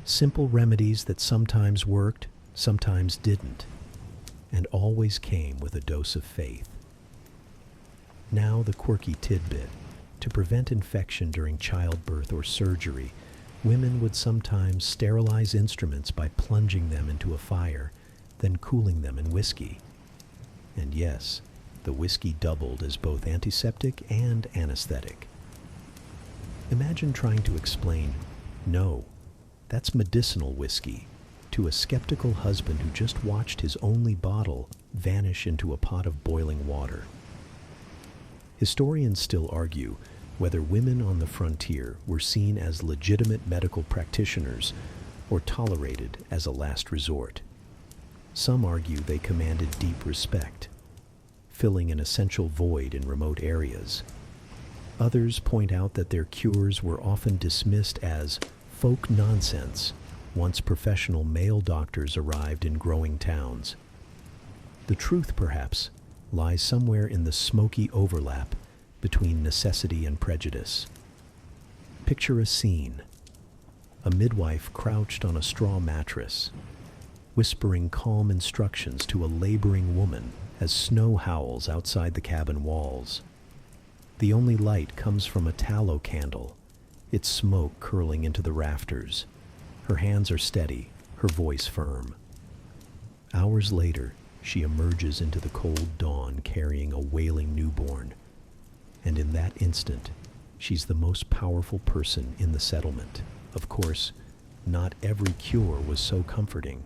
Simple remedies that sometimes worked, sometimes didn't, and always came with a dose of faith. Now the quirky tidbit: to prevent infection during childbirth or surgery, women would sometimes sterilize instruments by plunging them into a fire, then cooling them in whiskey. And yes, the whiskey doubled as both antiseptic and anesthetic. Imagine trying to explain, "No, that's medicinal whiskey," to a skeptical husband who just watched his only bottle vanish into a pot of boiling water. Historians still argue whether women on the frontier were seen as legitimate medical practitioners or tolerated as a last resort. Some argue they commanded deep respect, filling an essential void in remote areas. Others point out that their cures were often dismissed as folk nonsense once professional male doctors arrived in growing towns. The truth, perhaps, lies somewhere in the smoky overlap between necessity and prejudice. Picture a scene: a midwife crouched on a straw mattress, whispering calm instructions to a laboring woman as snow howls outside the cabin walls. The only light comes from a tallow candle, its smoke curling into the rafters. Her hands are steady, her voice firm. Hours later, she emerges into the cold dawn carrying a wailing newborn. And in that instant, she's the most powerful person in the settlement. Of course, not every cure was so comforting.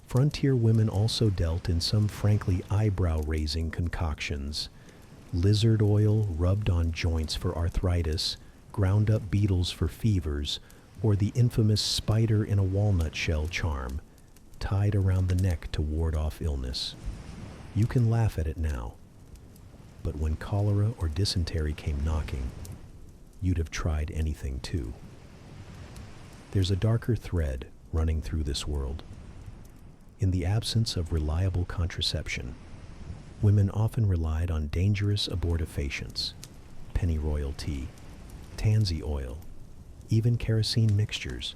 Frontier women also dealt in some frankly eyebrow-raising concoctions: lizard oil rubbed on joints for arthritis, ground up beetles for fevers, or the infamous spider in a walnut shell charm, tied around the neck to ward off illness. You can laugh at it now, but when cholera or dysentery came knocking, you'd have tried anything too. There's a darker thread running through this world. In the absence of reliable contraception, women often relied on dangerous abortifacients: pennyroyal tea, tansy oil, even kerosene mixtures.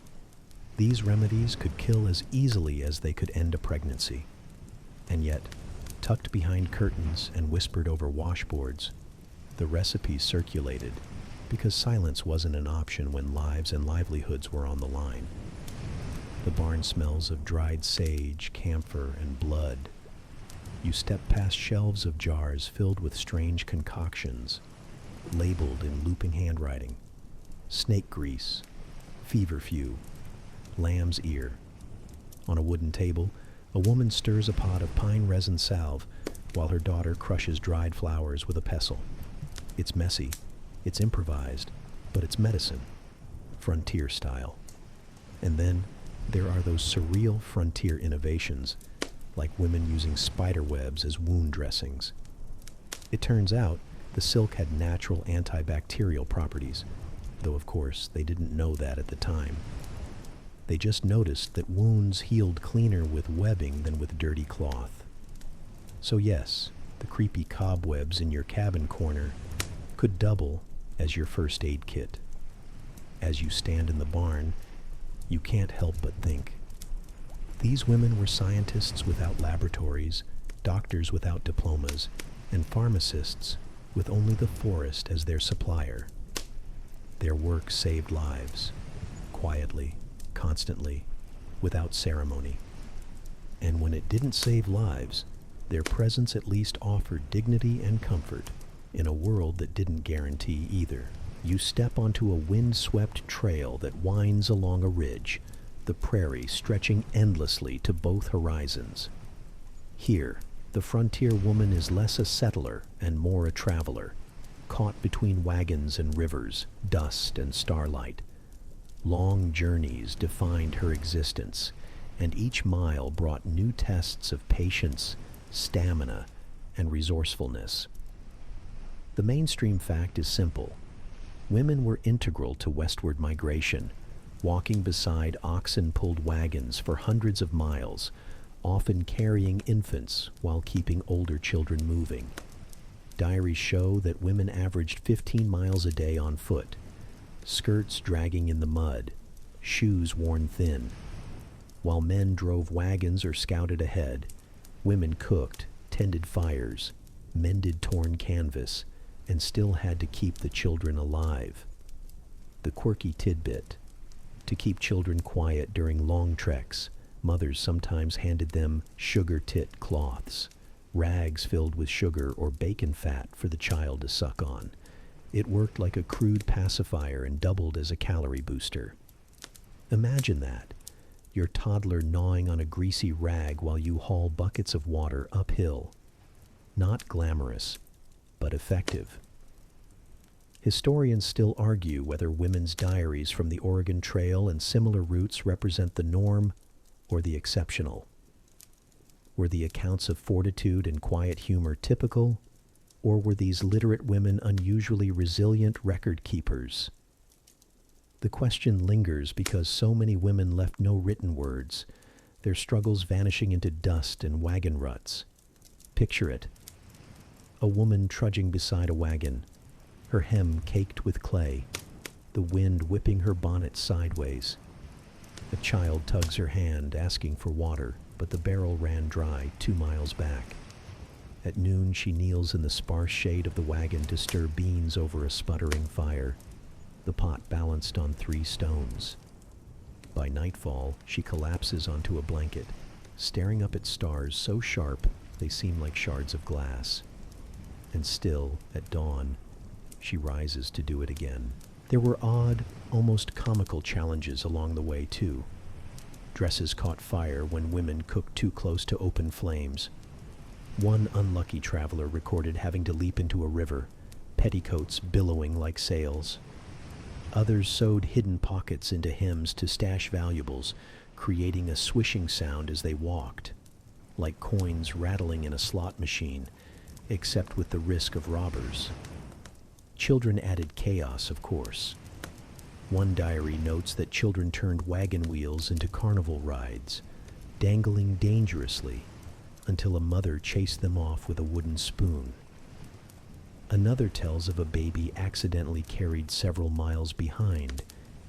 These remedies could kill as easily as they could end a pregnancy. And yet, tucked behind curtains and whispered over washboards, the recipes circulated because silence wasn't an option when lives and livelihoods were on the line. The barn smells of dried sage, camphor, and blood. You step past shelves of jars filled with strange concoctions, labeled in looping handwriting. Snake grease, feverfew, lamb's ear. On a wooden table, a woman stirs a pot of pine resin salve while her daughter crushes dried flowers with a pestle. It's messy, it's improvised, but it's medicine, frontier style. And then there are those surreal frontier innovations, like women using spider webs as wound dressings. It turns out the silk had natural antibacterial properties, though of course they didn't know that at the time. They just noticed that wounds healed cleaner with webbing than with dirty cloth. So yes, the creepy cobwebs in your cabin corner could double as your first aid kit. As you stand in the barn, you can't help but think, these women were scientists without laboratories, doctors without diplomas, and pharmacists with only the forest as their supplier. Their work saved lives, quietly, constantly, without ceremony. And when it didn't save lives, their presence at least offered dignity and comfort in a world that didn't guarantee either. You step onto a wind-swept trail that winds along a ridge, the prairie stretching endlessly to both horizons. Here, the frontier woman is less a settler and more a traveler, caught between wagons and rivers, dust and starlight. Long journeys defined her existence, and each mile brought new tests of patience, stamina, and resourcefulness. The mainstream fact is simple. Women were integral to westward migration, walking beside oxen-pulled wagons for hundreds of miles, often carrying infants while keeping older children moving. Diaries show that women averaged 15 miles a day on foot, skirts dragging in the mud, shoes worn thin. While men drove wagons or scouted ahead, women cooked, tended fires, mended torn canvas, and still had to keep the children alive. The quirky tidbit: to keep children quiet during long treks, mothers sometimes handed them sugar tit cloths, rags filled with sugar or bacon fat for the child to suck on. It worked like a crude pacifier and doubled as a calorie booster. Imagine that, your toddler gnawing on a greasy rag while you haul buckets of water uphill. Not glamorous, but effective. Historians still argue whether women's diaries from the Oregon Trail and similar routes represent the norm or the exceptional. Were the accounts of fortitude and quiet humor typical, or were these literate women unusually resilient record keepers? The question lingers because so many women left no written words, their struggles vanishing into dust and wagon ruts. Picture it. A woman trudging beside a wagon, her hem caked with clay, the wind whipping her bonnet sideways. A child tugs her hand, asking for water, but the barrel ran dry 2 miles back. At noon, she kneels in the sparse shade of the wagon to stir beans over a sputtering fire, the pot balanced on 3 stones. By nightfall, she collapses onto a blanket, staring up at stars so sharp they seem like shards of glass. And still, at dawn, she rises to do it again. There were odd, almost comical challenges along the way, too. Dresses caught fire when women cooked too close to open flames. One unlucky traveler recorded having to leap into a river, petticoats billowing like sails. Others sewed hidden pockets into hems to stash valuables, creating a swishing sound as they walked, like coins rattling in a slot machine, except with the risk of robbers. Children added chaos, of course. One diary notes that children turned wagon wheels into carnival rides, dangling dangerously until a mother chased them off with a wooden spoon. Another tells of a baby accidentally carried several miles behind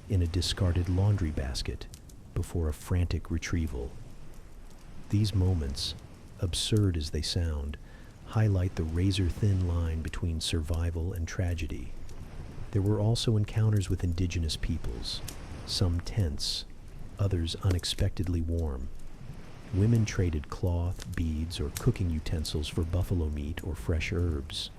in a discarded laundry basket before a frantic retrieval. These moments, absurd as they sound, highlight the razor-thin line between survival and tragedy. There were also encounters with indigenous peoples, some tense, others unexpectedly warm. Women traded cloth, beads, or cooking utensils for buffalo meat or fresh herbs.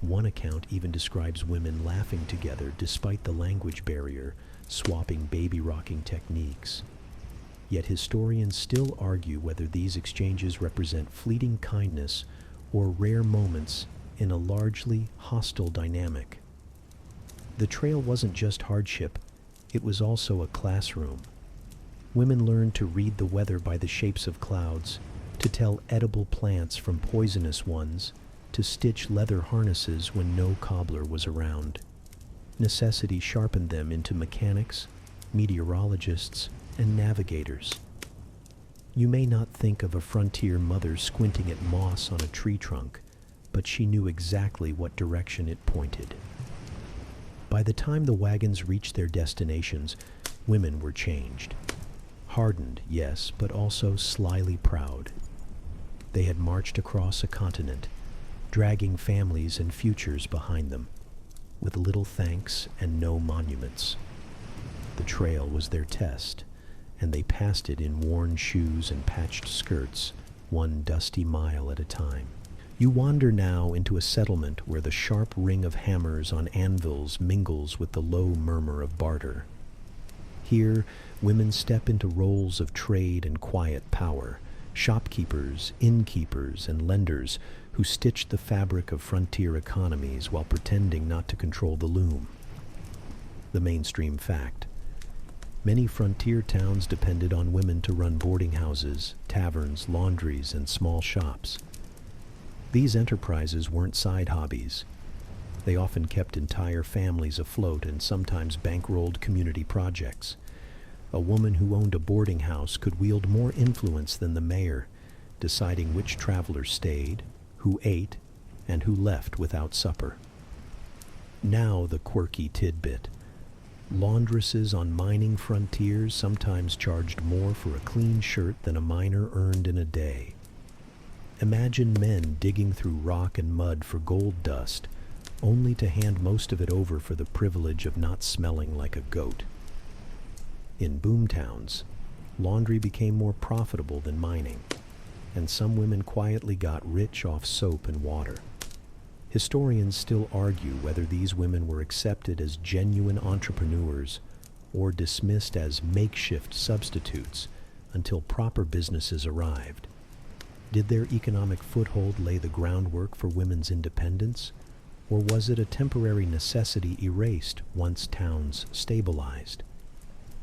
One account even describes women laughing together despite the language barrier, swapping baby rocking techniques. Yet historians still argue whether these exchanges represent fleeting kindness or rare moments in a largely hostile dynamic. The trail wasn't just hardship, it was also a classroom. Women learned to read the weather by the shapes of clouds, to tell edible plants from poisonous ones, to stitch leather harnesses when no cobbler was around. Necessity sharpened them into mechanics, meteorologists, and navigators. You may not think of a frontier mother squinting at moss on a tree trunk, but she knew exactly what direction it pointed. By the time the wagons reached their destinations, women were changed. Hardened, yes, but also slyly proud. They had marched across a continent, dragging families and futures behind them, with little thanks and no monuments. The trail was their test, and they passed it in worn shoes and patched skirts, one dusty mile at a time. You wander now into a settlement where the sharp ring of hammers on anvils mingles with the low murmur of barter. Here, women step into roles of trade and quiet power, shopkeepers, innkeepers, and lenders who stitch the fabric of frontier economies while pretending not to control the loom. The mainstream fact. Many frontier towns depended on women to run boarding houses, taverns, laundries, and small shops. These enterprises weren't side hobbies. They often kept entire families afloat and sometimes bankrolled community projects. A woman who owned a boarding house could wield more influence than the mayor, deciding which travelers stayed, who ate, and who left without supper. Now the quirky tidbit. Laundresses on mining frontiers sometimes charged more for a clean shirt than a miner earned in a day. Imagine men digging through rock and mud for gold dust, only to hand most of it over for the privilege of not smelling like a goat. In boomtowns, laundry became more profitable than mining, and some women quietly got rich off soap and water. Historians still argue whether these women were accepted as genuine entrepreneurs or dismissed as makeshift substitutes until proper businesses arrived. Did their economic foothold lay the groundwork for women's independence, or was it a temporary necessity erased once towns stabilized?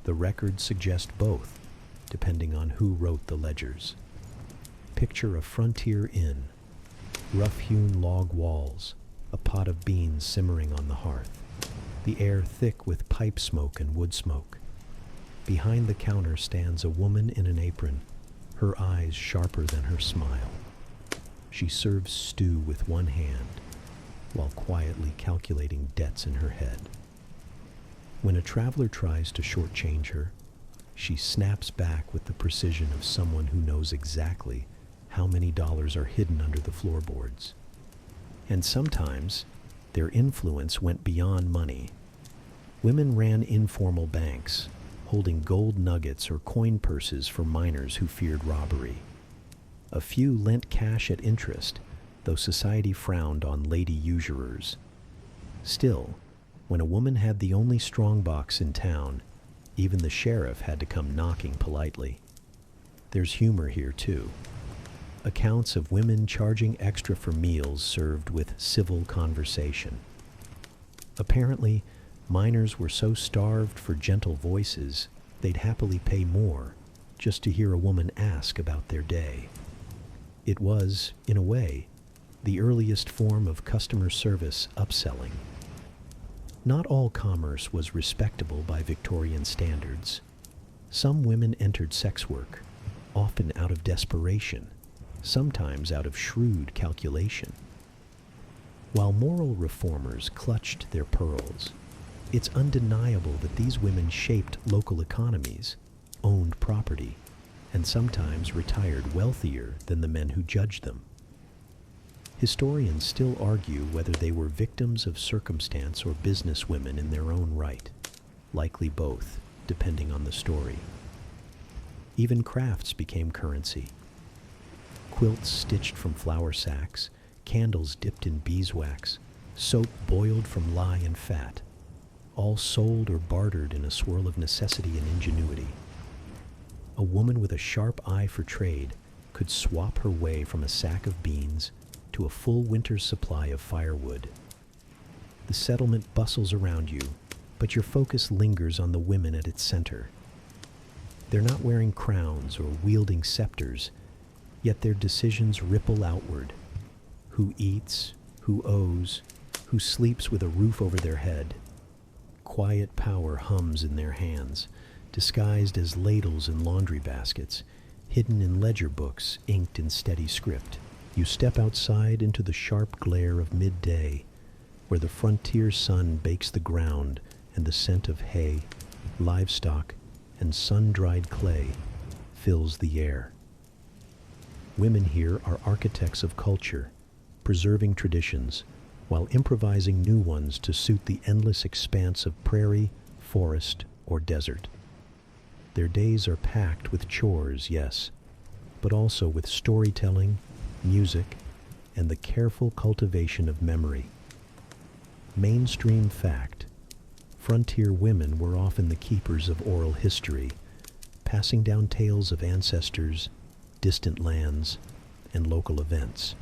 The records suggest both, depending on who wrote the ledgers. Picture a frontier inn, rough-hewn log walls, a pot of beans simmering on the hearth, the air thick with pipe smoke and wood smoke. Behind the counter stands a woman in an apron, her eyes sharper than her smile. She serves stew with one hand, while quietly calculating debts in her head. When a traveler tries to shortchange her, she snaps back with the precision of someone who knows exactly how many dollars are hidden under the floorboards. And sometimes, their influence went beyond money. Women ran informal banks, holding gold nuggets or coin purses for miners who feared robbery. A few lent cash at interest, though society frowned on lady usurers. Still, when a woman had the only strongbox in town, even the sheriff had to come knocking politely. There's humor here, too. Accounts of women charging extra for meals served with civil conversation. Apparently, miners were so starved for gentle voices, they'd happily pay more just to hear a woman ask about their day. It was, in a way, the earliest form of customer service upselling. Not all commerce was respectable by Victorian standards. Some women entered sex work, often out of desperation, sometimes out of shrewd calculation. While moral reformers clutched their pearls, it's undeniable that these women shaped local economies, owned property, and sometimes retired wealthier than the men who judged them. Historians still argue whether they were victims of circumstance or businesswomen in their own right, likely both, depending on the story. Even crafts became currency. Quilts stitched from flour sacks, candles dipped in beeswax, soap boiled from lye and fat, all sold or bartered in a swirl of necessity and ingenuity. A woman with a sharp eye for trade could swap her way from a sack of beans to a full winter's supply of firewood. The settlement bustles around you, but your focus lingers on the women at its center. They're not wearing crowns or wielding scepters, yet their decisions ripple outward. Who eats, who owes, who sleeps with a roof over their head. Quiet power hums in their hands, disguised as ladles in laundry baskets, hidden in ledger books inked in steady script. You step outside into the sharp glare of midday, where the frontier sun bakes the ground and the scent of hay, livestock, and sun-dried clay fills the air. Women here are architects of culture, preserving traditions, while improvising new ones to suit the endless expanse of prairie, forest, or desert. Their days are packed with chores, yes, but also with storytelling, music, and the careful cultivation of memory. Mainstream fact: frontier women were often the keepers of oral history, passing down tales of ancestors, distant lands, and local events.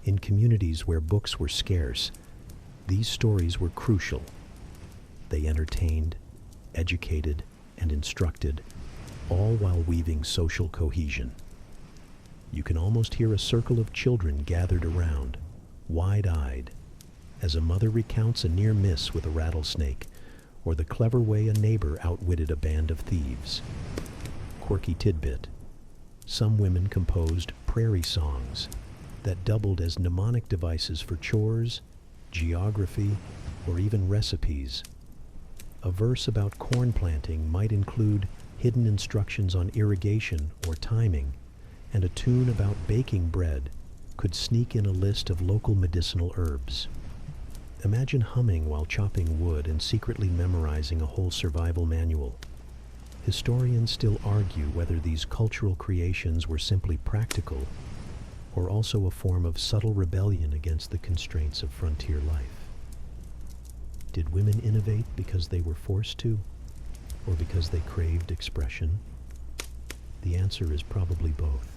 In communities where books were scarce, these stories were crucial. They entertained, educated, and instructed, all while weaving social cohesion. You can almost hear a circle of children gathered around, wide-eyed, as a mother recounts a near miss with a rattlesnake, or the clever way a neighbor outwitted a band of thieves. Quirky tidbit: some women composed prairie songs that doubled as mnemonic devices for chores, geography, or even recipes. A verse about corn planting might include hidden instructions on irrigation or timing, and a tune about baking bread could sneak in a list of local medicinal herbs. Imagine humming while chopping wood and secretly memorizing a whole survival manual. Historians still argue whether these cultural creations were simply practical or also a form of subtle rebellion against the constraints of frontier life. Did women innovate because they were forced to, or because they craved expression? The answer is probably both.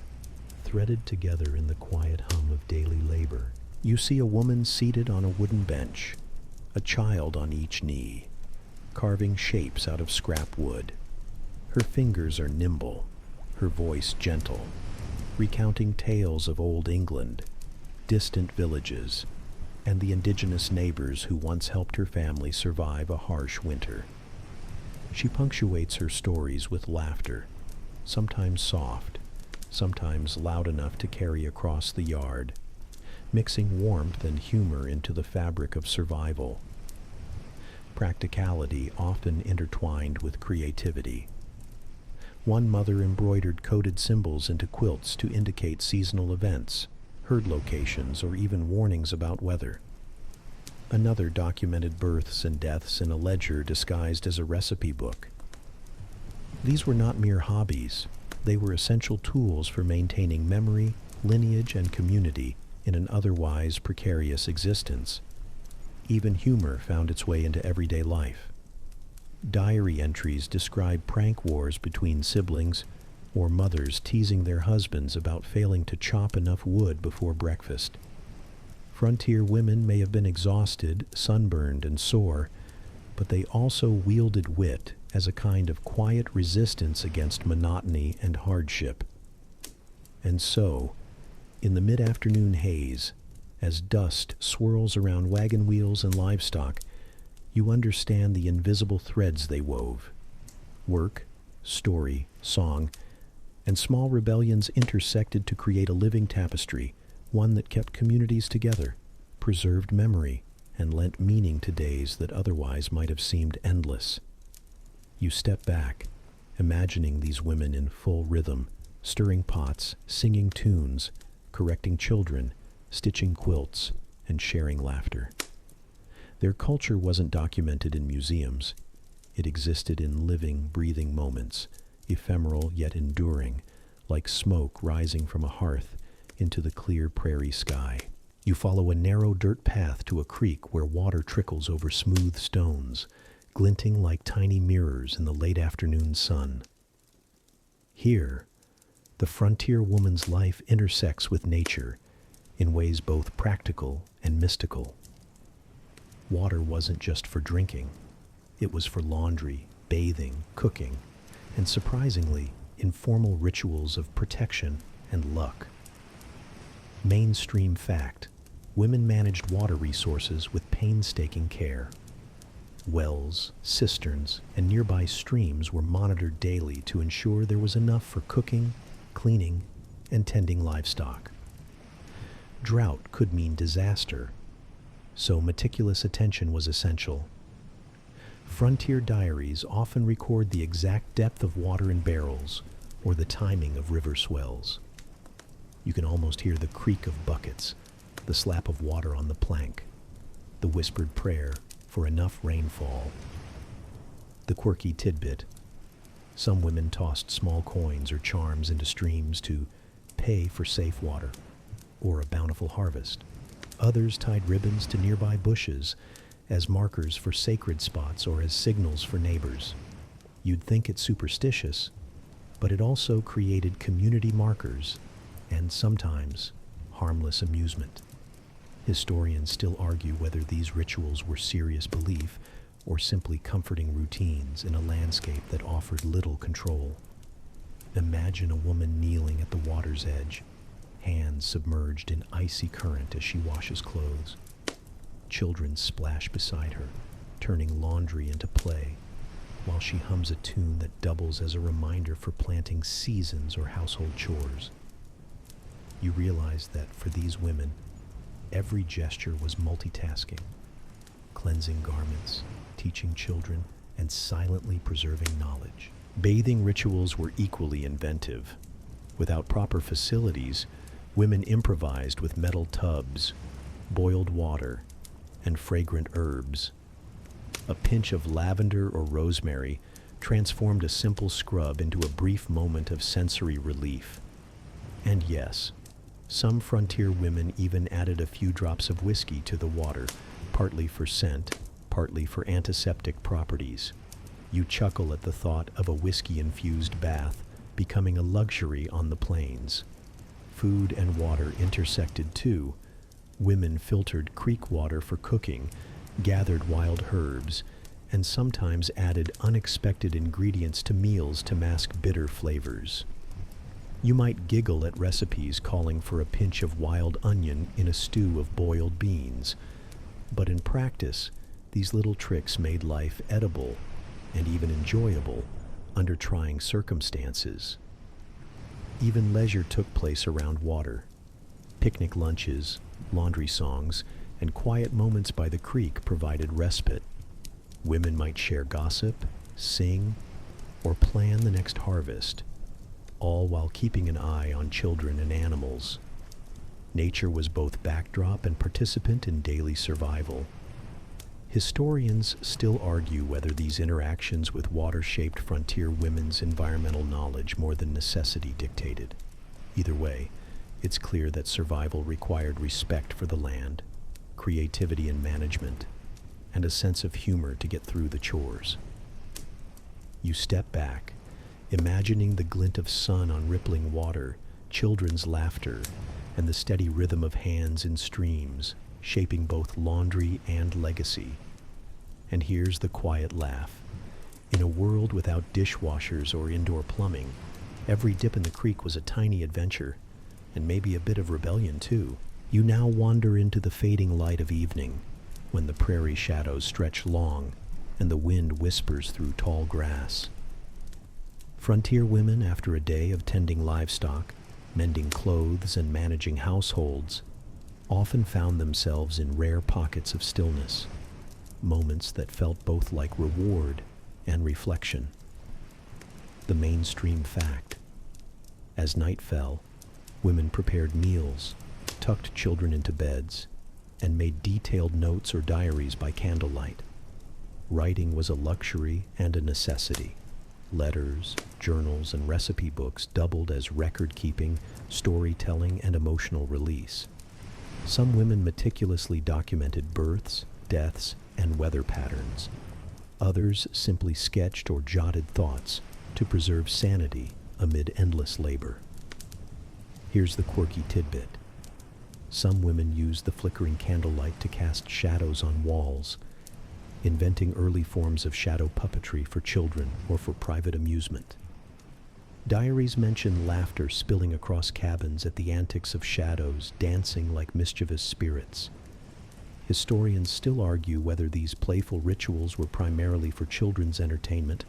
Threaded together in the quiet hum of daily labor, you see a woman seated on a wooden bench, a child on each knee, carving shapes out of scrap wood. Her fingers are nimble, her voice gentle, recounting tales of old England, distant villages, and the indigenous neighbors who once helped her family survive a harsh winter. She punctuates her stories with laughter, sometimes soft, sometimes loud enough to carry across the yard, mixing warmth and humor into the fabric of survival. Practicality often intertwined with creativity. One mother embroidered coded symbols into quilts to indicate seasonal events, herd locations, or even warnings about weather. Another documented births and deaths in a ledger disguised as a recipe book. These were not mere hobbies. They were essential tools for maintaining memory, lineage, and community in an otherwise precarious existence. Even humor found its way into everyday life. Diary entries describe prank wars between siblings, or mothers teasing their husbands about failing to chop enough wood before breakfast. Frontier women may have been exhausted, sunburned, and sore, but they also wielded wit as a kind of quiet resistance against monotony and hardship. And so, in the mid-afternoon haze, as dust swirls around wagon wheels and livestock, you understand the invisible threads they wove. Work, story, song, and small rebellions intersected to create a living tapestry, one that kept communities together, preserved memory, and lent meaning to days that otherwise might have seemed endless. You step back, imagining these women in full rhythm, stirring pots, singing tunes, correcting children, stitching quilts, and sharing laughter. Their culture wasn't documented in museums. It existed in living, breathing moments, ephemeral yet enduring, like smoke rising from a hearth into the clear prairie sky. You follow a narrow dirt path to a creek where water trickles over smooth stones, glinting like tiny mirrors in the late afternoon sun. Here, the frontier woman's life intersects with nature in ways both practical and mystical. Water wasn't just for drinking. It was for laundry, bathing, cooking, and surprisingly, informal rituals of protection and luck. Mainstream fact: women managed water resources with painstaking care. Wells, cisterns, and nearby streams were monitored daily to ensure there was enough for cooking, cleaning, and tending livestock. Drought could mean disaster, so meticulous attention was essential. Frontier diaries often record the exact depth of water in barrels or the timing of river swells. You can almost hear the creak of buckets, the slap of water on the plank, the whispered prayer for enough rainfall. The quirky tidbit: some women tossed small coins or charms into streams to pay for safe water or a bountiful harvest. Others tied ribbons to nearby bushes as markers for sacred spots or as signals for neighbors. You'd think it's superstitious, but it also created community markers and sometimes harmless amusement. Historians still argue whether these rituals were serious belief or simply comforting routines in a landscape that offered little control. Imagine a woman kneeling at the water's edge, hands submerged in icy current as she washes clothes. Children splash beside her, turning laundry into play, while she hums a tune that doubles as a reminder for planting seasons or household chores. You realize that for these women, every gesture was multitasking: cleansing garments, teaching children, and silently preserving knowledge. Bathing rituals were equally inventive. Without proper facilities, women improvised with metal tubs, boiled water, and fragrant herbs. A pinch of lavender or rosemary transformed a simple scrub into a brief moment of sensory relief. And yes, some frontier women even added a few drops of whiskey to the water, partly for scent, partly for antiseptic properties. You chuckle at the thought of a whiskey-infused bath becoming a luxury on the plains. Food and water intersected too. Women filtered creek water for cooking, gathered wild herbs, and sometimes added unexpected ingredients to meals to mask bitter flavors. You might giggle at recipes calling for a pinch of wild onion in a stew of boiled beans, but in practice, these little tricks made life edible and even enjoyable under trying circumstances. Even leisure took place around water. Picnic lunches, laundry songs, and quiet moments by the creek provided respite. Women might share gossip, sing, or plan the next harvest, all while keeping an eye on children and animals. Nature was both backdrop and participant in daily survival. Historians still argue whether these interactions with water shaped frontier women's environmental knowledge more than necessity dictated. Either way, it's clear that survival required respect for the land, creativity in management, and a sense of humor to get through the chores. You step back, imagining the glint of sun on rippling water, children's laughter, and the steady rhythm of hands in streams, shaping both laundry and legacy. And here's the quiet laugh. In a world without dishwashers or indoor plumbing, every dip in the creek was a tiny adventure, and maybe a bit of rebellion too. You now wander into the fading light of evening, when the prairie shadows stretch long and the wind whispers through tall grass. Frontier women, after a day of tending livestock, mending clothes, and managing households, often found themselves in rare pockets of stillness, moments that felt both like reward and reflection. The mainstream fact: as night fell, women prepared meals, tucked children into beds, and made detailed notes or diaries by candlelight. Writing was a luxury and a necessity. Letters, journals, and recipe books doubled as record-keeping, storytelling, and emotional release. Some women meticulously documented births, deaths, and weather patterns. Others simply sketched or jotted thoughts to preserve sanity amid endless labor. Here's the quirky tidbit. Some women used the flickering candlelight to cast shadows on walls, inventing early forms of shadow puppetry for children or for private amusement. Diaries mention laughter spilling across cabins at the antics of shadows dancing like mischievous spirits. Historians still argue whether these playful rituals were primarily for children's entertainment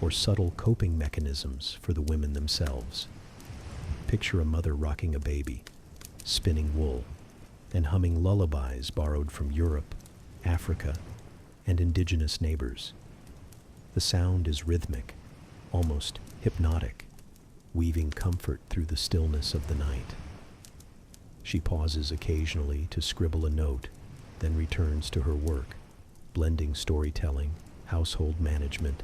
or subtle coping mechanisms for the women themselves. Picture a mother rocking a baby, spinning wool, and humming lullabies borrowed from Europe, Africa, and indigenous neighbors. The sound is rhythmic, almost hypnotic, weaving comfort through the stillness of the night. She pauses occasionally to scribble a note, then returns to her work, blending storytelling, household management,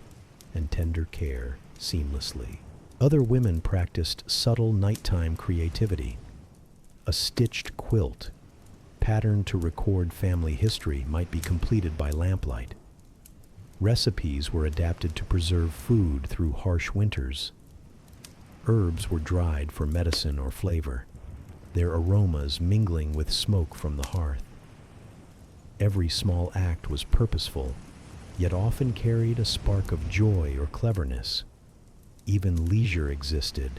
and tender care seamlessly. Other women practiced subtle nighttime creativity. A stitched quilt, patterned to record family history, might be completed by lamplight. Recipes were adapted to preserve food through harsh winters. Herbs were dried for medicine or flavor, their aromas mingling with smoke from the hearth. Every small act was purposeful, yet often carried a spark of joy or cleverness. Even leisure existed.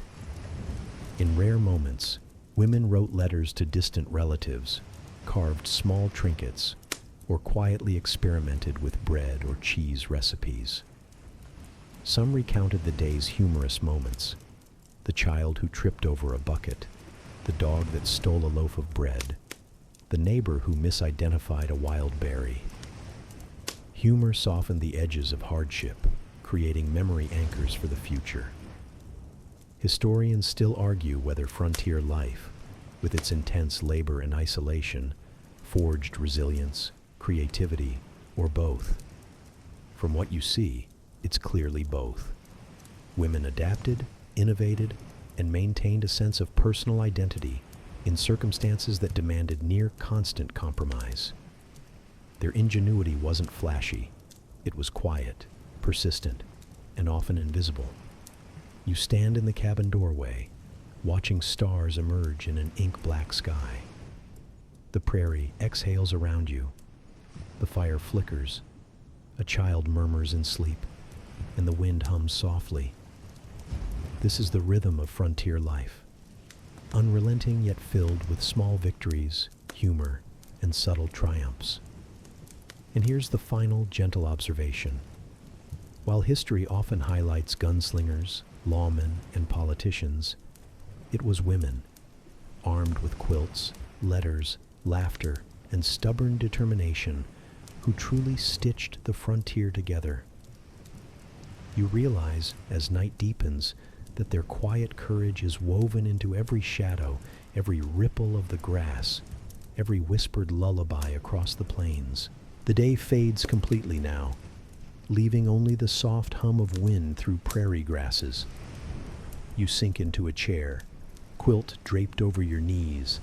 In rare moments, women wrote letters to distant relatives, carved small trinkets, or quietly experimented with bread or cheese recipes. Some recounted the day's humorous moments: the child who tripped over a bucket, the dog that stole a loaf of bread, the neighbor who misidentified a wild berry. Humor softened the edges of hardship, creating memory anchors for the future. Historians still argue whether frontier life, with its intense labor and isolation, forged resilience, creativity, or both. From what you see, it's clearly both. Women adapted, innovated, and maintained a sense of personal identity in circumstances that demanded near constant compromise. Their ingenuity wasn't flashy. It was quiet, persistent, and often invisible. You stand in the cabin doorway, watching stars emerge in an ink-black sky. The prairie exhales around you. The fire flickers. A child murmurs in sleep, and the wind hums softly. This is the rhythm of frontier life, unrelenting yet filled with small victories, humor, and subtle triumphs. And here's the final gentle observation. While history often highlights gunslingers, lawmen, and politicians, it was women, armed with quilts, letters, laughter, and stubborn determination, who truly stitched the frontier together. You realize, as night deepens, that their quiet courage is woven into every shadow, every ripple of the grass, every whispered lullaby across the plains. The day fades completely now, leaving only the soft hum of wind through prairie grasses. You sink into a chair, quilt draped over your knees,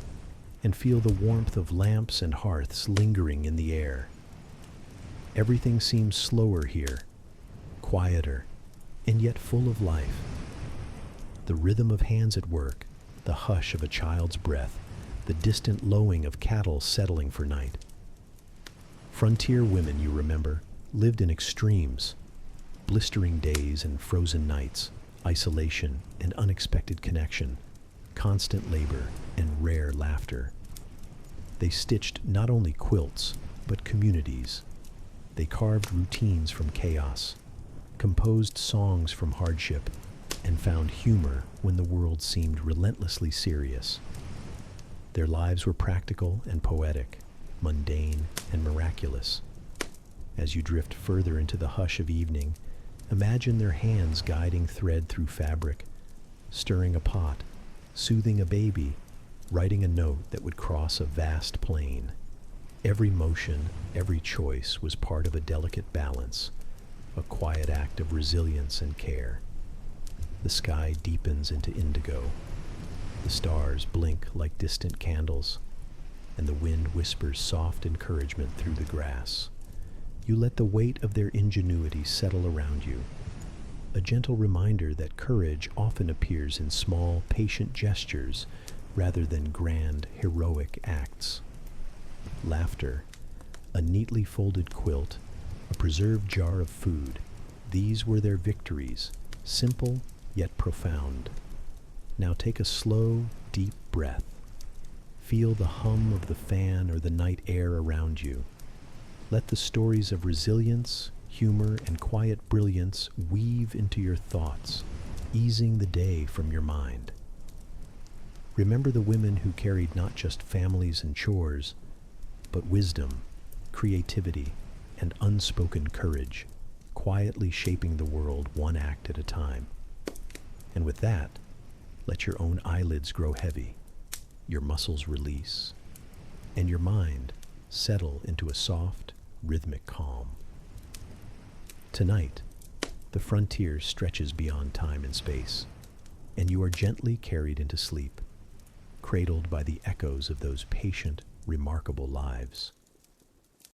and feel the warmth of lamps and hearths lingering in the air. Everything seems slower here, quieter, and yet full of life. The rhythm of hands at work, the hush of a child's breath, the distant lowing of cattle settling for night. Frontier women, you remember, lived in extremes: blistering days and frozen nights, isolation and unexpected connection, constant labor and rare laughter. They stitched not only quilts, but communities. They carved routines from chaos, composed songs from hardship, and found humor when the world seemed relentlessly serious. Their lives were practical and poetic, mundane and miraculous. As you drift further into the hush of evening, imagine their hands guiding thread through fabric, stirring a pot, soothing a baby, writing a note that would cross a vast plain. Every motion, every choice was part of a delicate balance, a quiet act of resilience and care. The sky deepens into indigo. The stars blink like distant candles, and the wind whispers soft encouragement through the grass. You let the weight of their ingenuity settle around you, a gentle reminder that courage often appears in small, patient gestures rather than grand, heroic acts. Laughter, a neatly folded quilt, a preserved jar of food, these were their victories, simple yet profound. Now take a slow, deep breath. Feel the hum of the fan or the night air around you. Let the stories of resilience, humor, and quiet brilliance weave into your thoughts, easing the day from your mind. Remember the women who carried not just families and chores, but wisdom, creativity, and unspoken courage, quietly shaping the world one act at a time. And with that, let your own eyelids grow heavy, your muscles release, and your mind settle into a soft, rhythmic calm. Tonight, the frontier stretches beyond time and space, and you are gently carried into sleep, cradled by the echoes of those patient, remarkable lives.